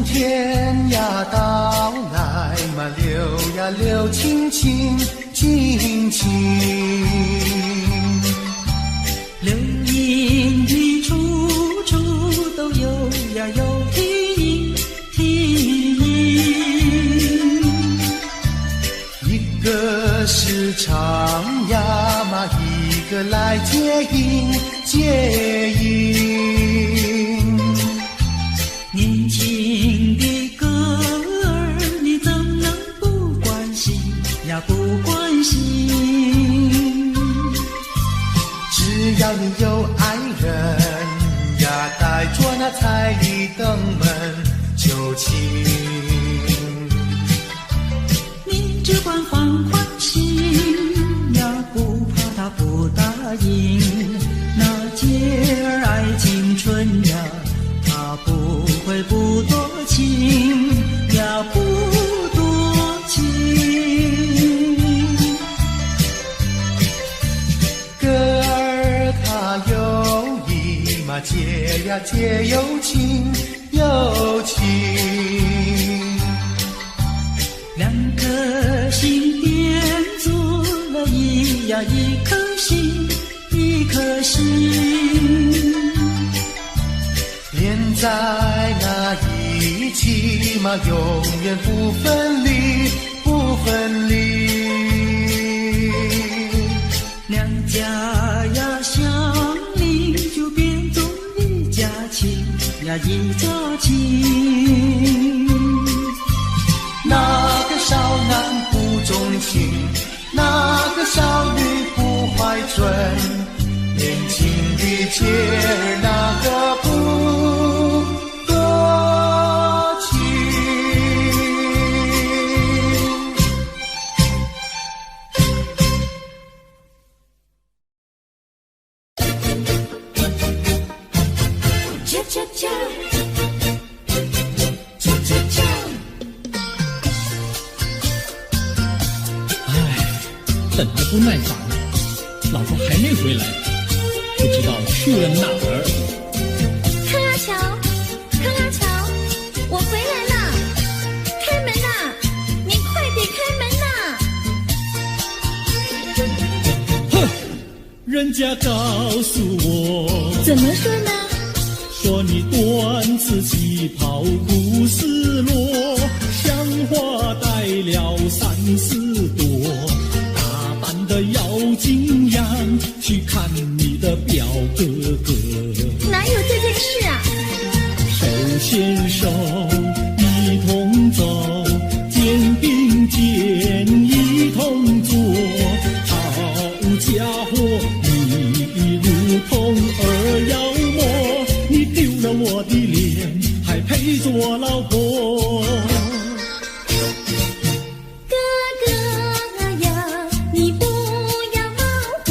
春天呀到来嘛，流呀流，清清清清。流音的处处都有呀有听听。一个是唱呀嘛，一个来接应接应。年轻的歌儿，你怎能不关心呀不关心？只要你有爱人呀，带着那彩礼登门就亲。你只管欢欢心呀，不怕他不答应。那姐儿爱青春呀，他不会不多情呀，不多情。歌儿它有意嘛，结呀结有情有情。两颗心变作了一颗心，一颗心。连在那一起嘛，永远不分离，不分离。两家呀相邻，就变作一家亲呀一家亲。那个少男不钟情，那个少女不怀春，年轻的姐儿那个不多情。啾啾啾，等得不耐烦，老婆还没回来，不知道去了哪儿。康拉乔，康拉乔，我回来了，开门呐！你快点开门呐！哼，人家告诉我，怎么说呢？说你短次旗袍不丝落，像花戴了3、4朵，打扮得妖精样，去看你的表哥哥。哪有这件事啊？手牵手一同走，肩并肩一同坐，好家伙，你如同儿妖魔，你丢了我的脸，还陪着我老婆。哥哥呀，你不要恼火，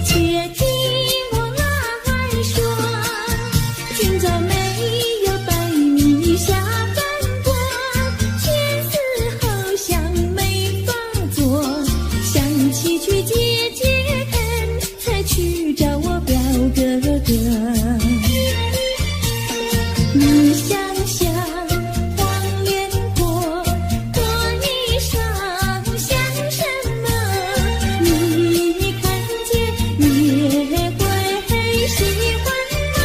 且听我来说。今朝没有白米下饭锅，天死后想没法做，想起去解解恨，才去找我表哥哥。你想想黄连果，果衣裳像什么？你看见也会喜欢吗？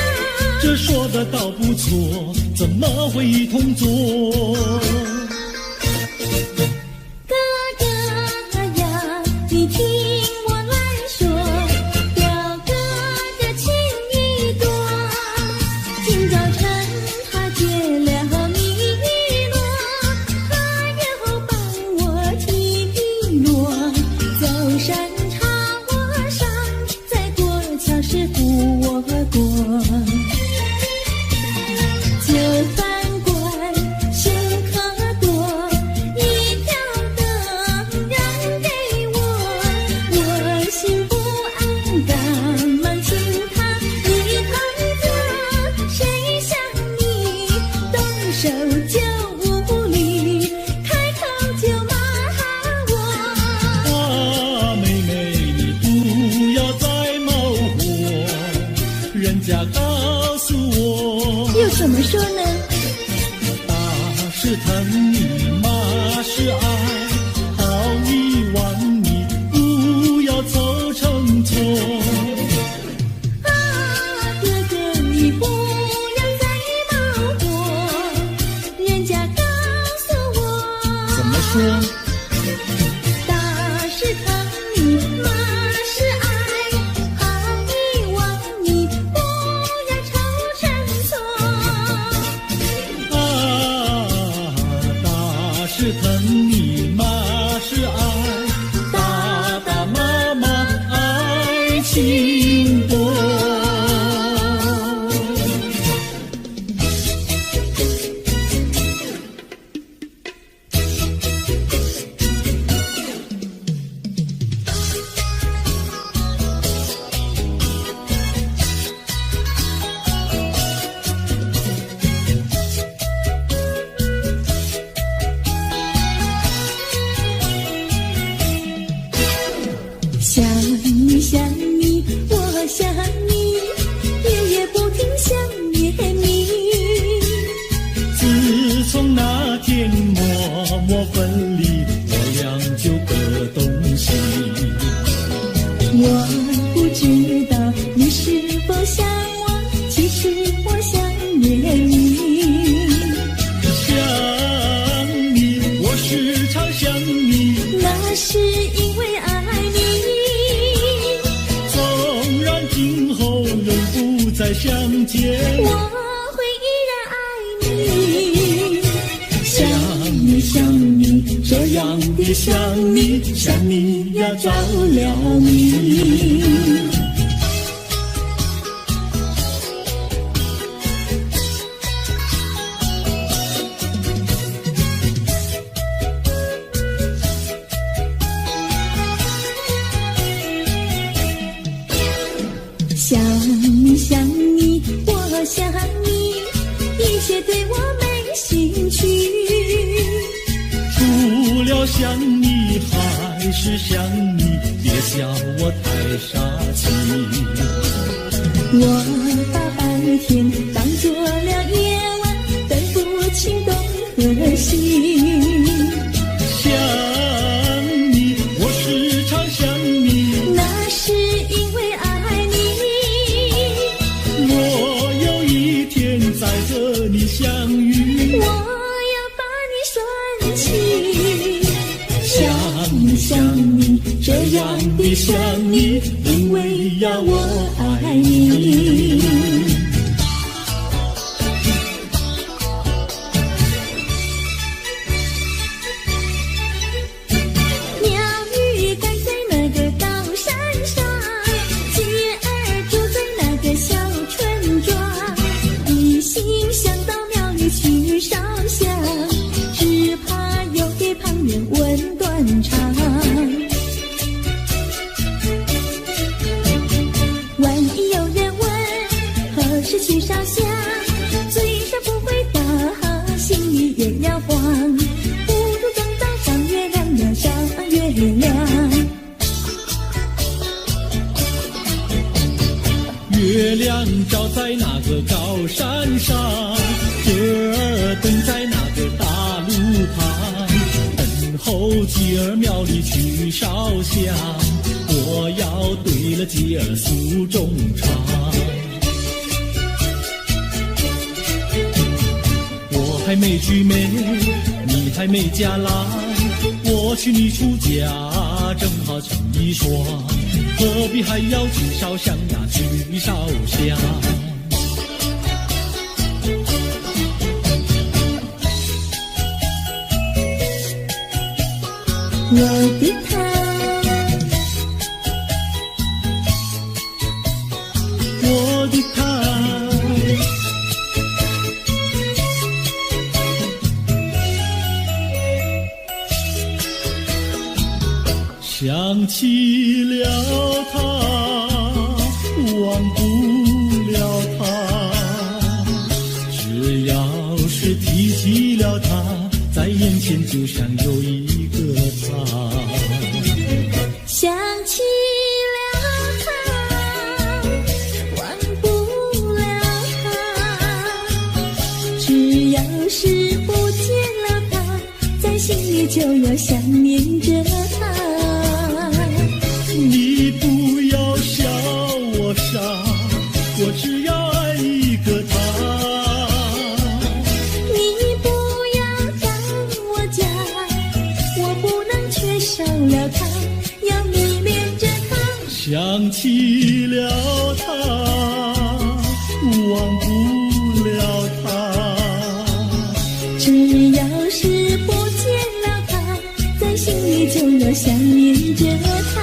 这说的倒不错，怎么会一同做？哥哥呀，你听我来说，表哥的情意多。今早晨他结了米罗，他又帮我提罗，走山茶我上，再过桥是扶我过。就饭馆请客多，一条灯让给我，我心不安，赶忙请他一同坐。谁想你动手就无理，开口就骂我。啊，妹妹，你不要再冒火，人家告诉我，又怎么说呢？大是疼你，马是爱，好遗忘你，不要凑成错。哥哥你不要再恼火，人家告诉我，怎么说？大是疼你，马是爱，好遗忘你，不要凑成错。大是疼你，马是爱，爸爸妈妈爱情多。想你想你，我想你，夜夜不停想念你。自从那天默默分离，我俩就各东西。我不知道你是否想我，其实我想念你。想你，我时常想你，那是因为爱你。纵然今后仍不再相见，我会依然爱你。想你想你，这样的想你，想你呀着了迷。想你想你，我想你，一切对我没兴趣。除了想你还是想你，别笑我太傻气。我把白天当作了夜晚，分不清东和西。想你，我时常想你，那是因为爱你。我有一天再和你相遇，我要把你拴起。想你想你，这样的想你，因为呀我爱你。鸟语赶在那个高山上，鸡儿住在那个小村庄，一心想到庙里去烧香，只怕又给旁人问断肠。万一有人问何时去烧香，嘴上不回答，心里也要慌。不如等到上月亮呀上月亮。月亮照在那个高山上，姐儿等在那个大路旁，等候姐儿庙里去烧香，我要对了姐儿诉衷肠。我还没娶媒，你还没嫁来，我娶你出嫁，正好情一双，何必还要去烧香呀，去烧香。我的他，我的他，想起了他，忘不了他，只要是提起了他，在眼前就像有一个他。想起了他，忘不了他，只要是不见就要想念着他。你不要笑我傻，我只要爱一个他。你不要到我家，我不能缺少了他，要迷恋着他。想起了他，忘不了他。只要是不见了他，在心里就要想念着他。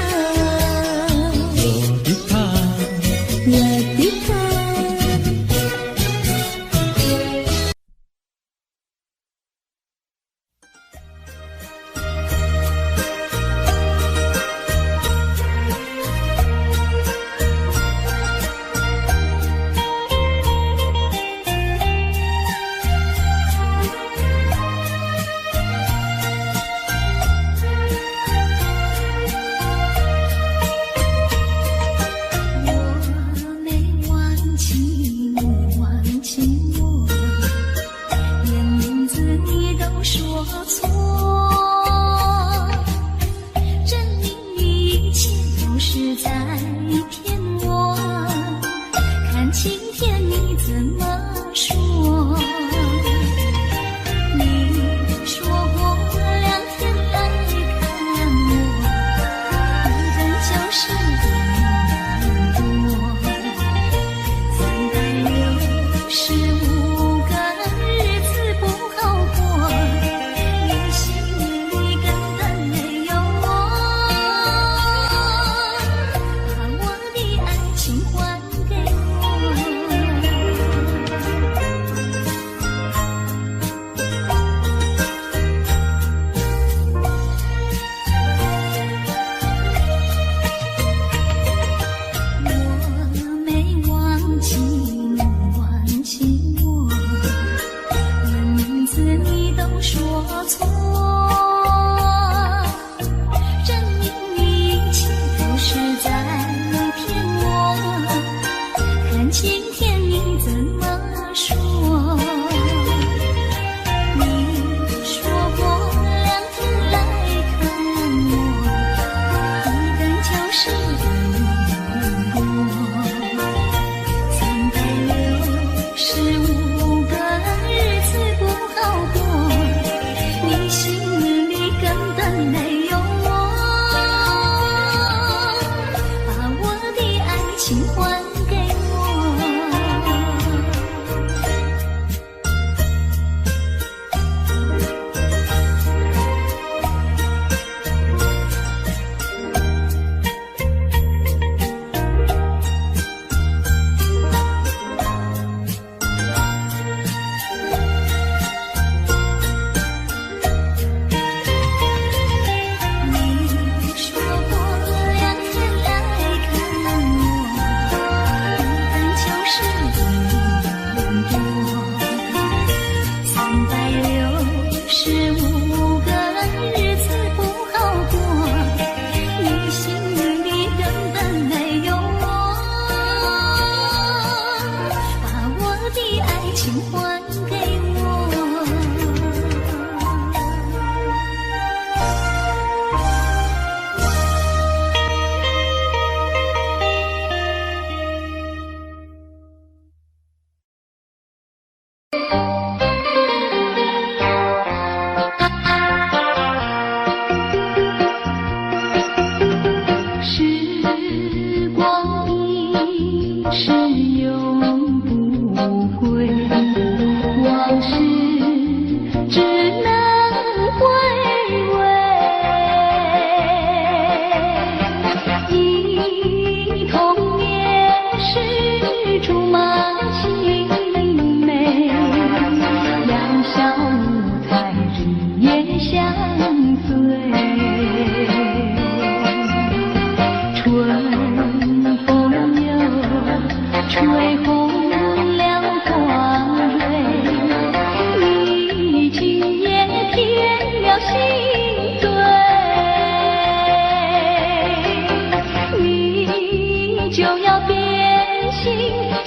我的他，我的他。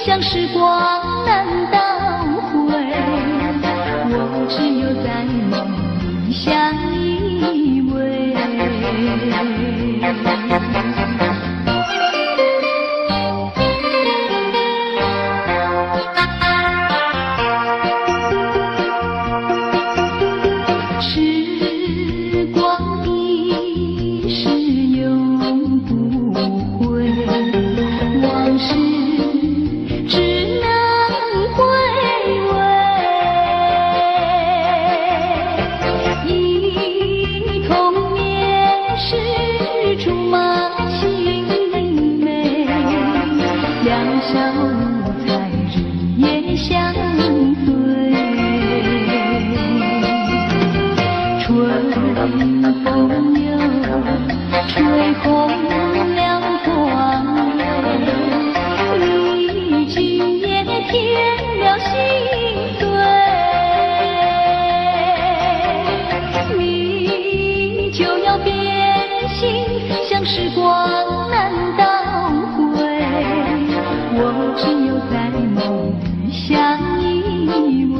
像时光难倒回，我只有在梦里相依。时光一逝永不回，往事只能回味。忆童年时竹马青梅，两小无猜日夜相对。春风又吹红了光蕊，你今夜添了心碎，你就要变心，像时光难倒回，我只有在梦里相依偎。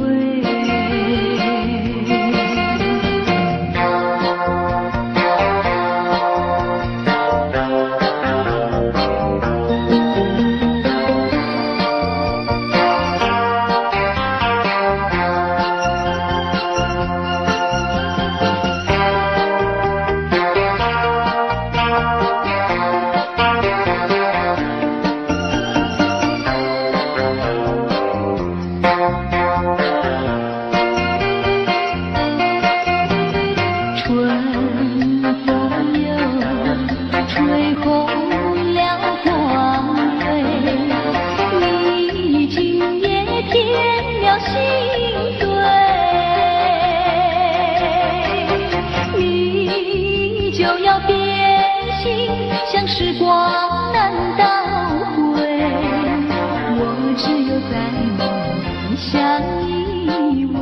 时光难倒回，我只有在梦里相依偎。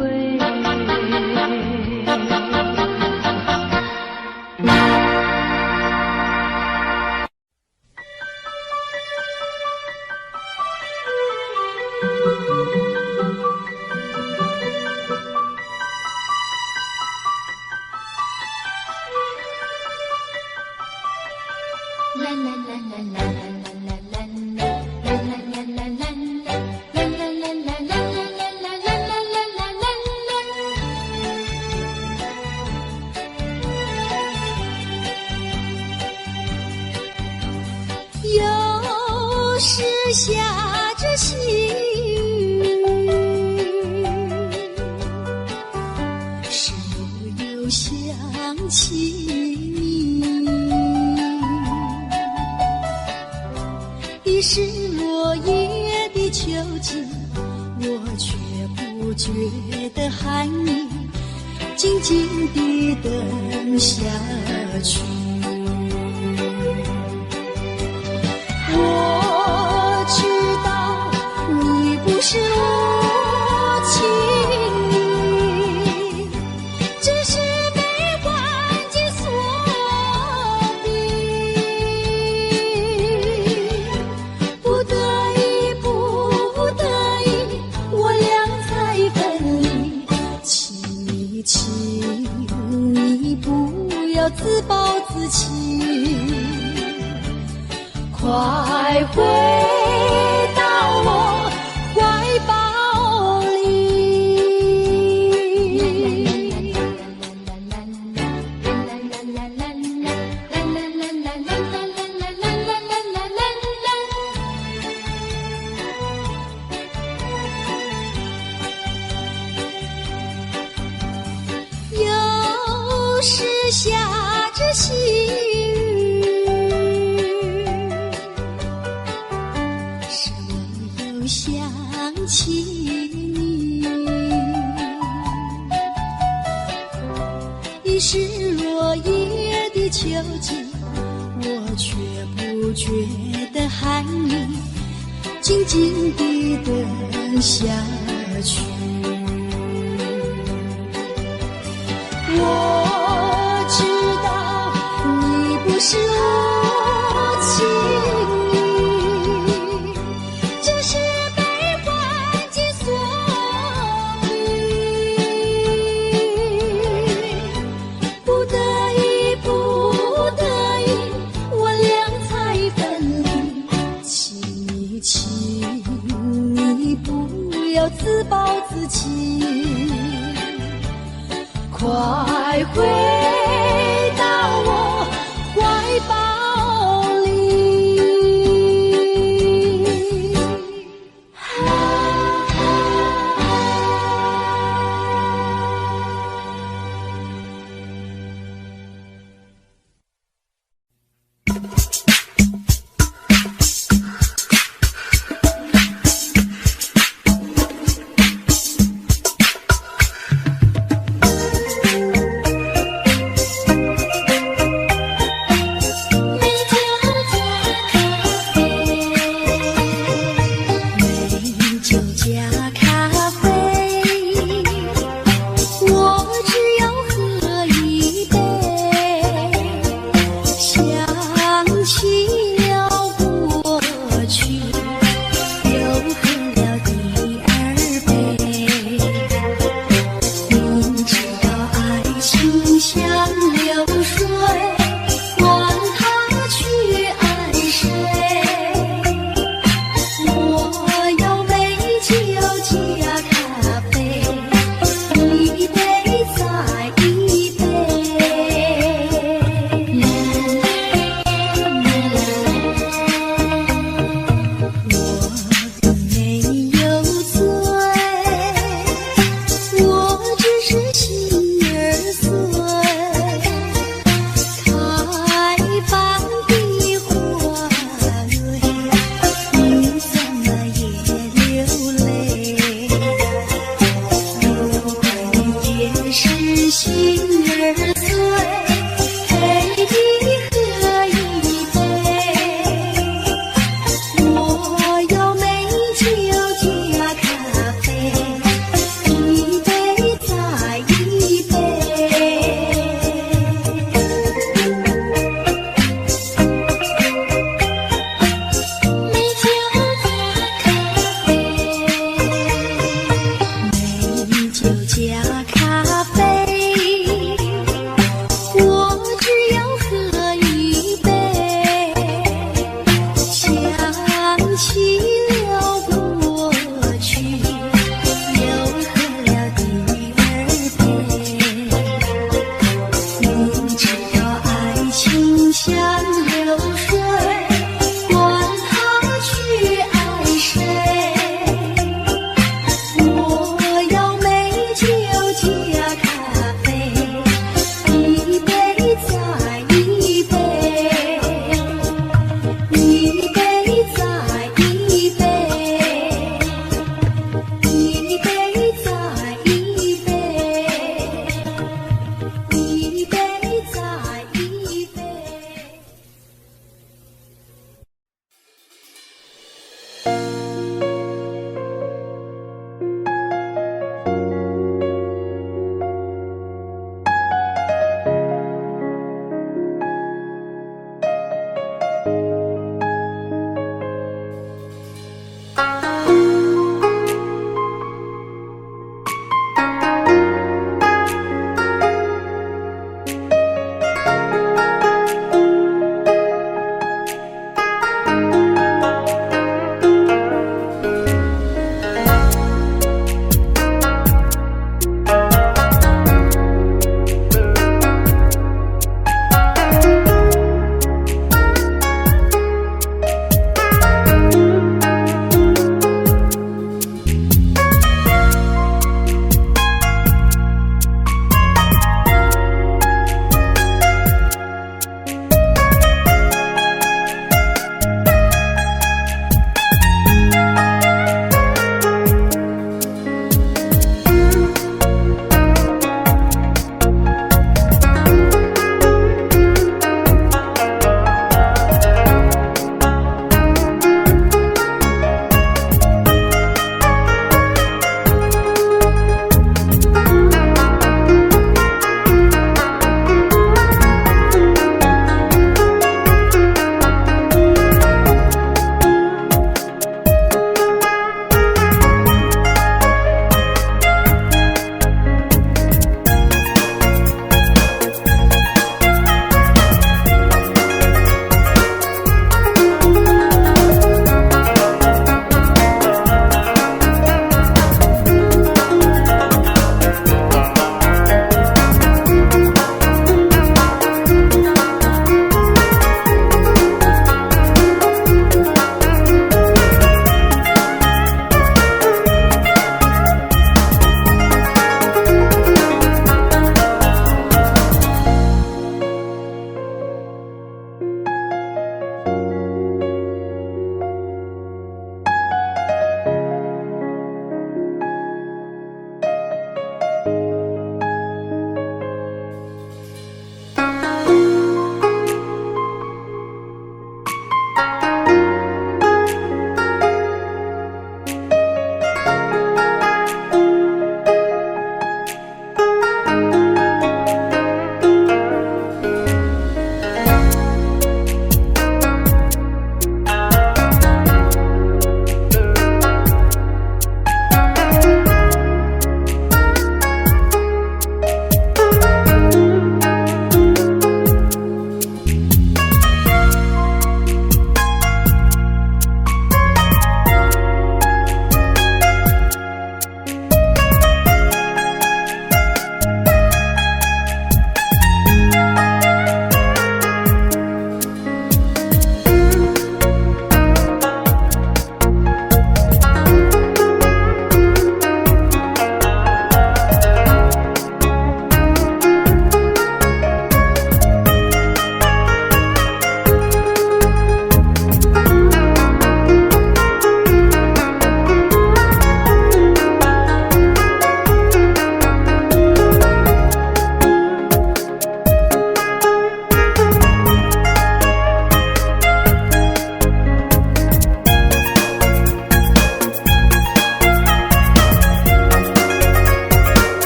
有时下着细雨，是我又想起你。已是落叶的秋季，我却不觉得寒意，静静地等下去。我知道你不是无情意，只是被环境所逼，不得已，不得已，我俩才分离。请你不要自暴自弃，快回到我怀抱里。有时下着细想起你，已是落叶的秋季，我却不觉得寒意，静静地等下去。我知道你不是无情意，只是快回到我怀抱里。加咖啡，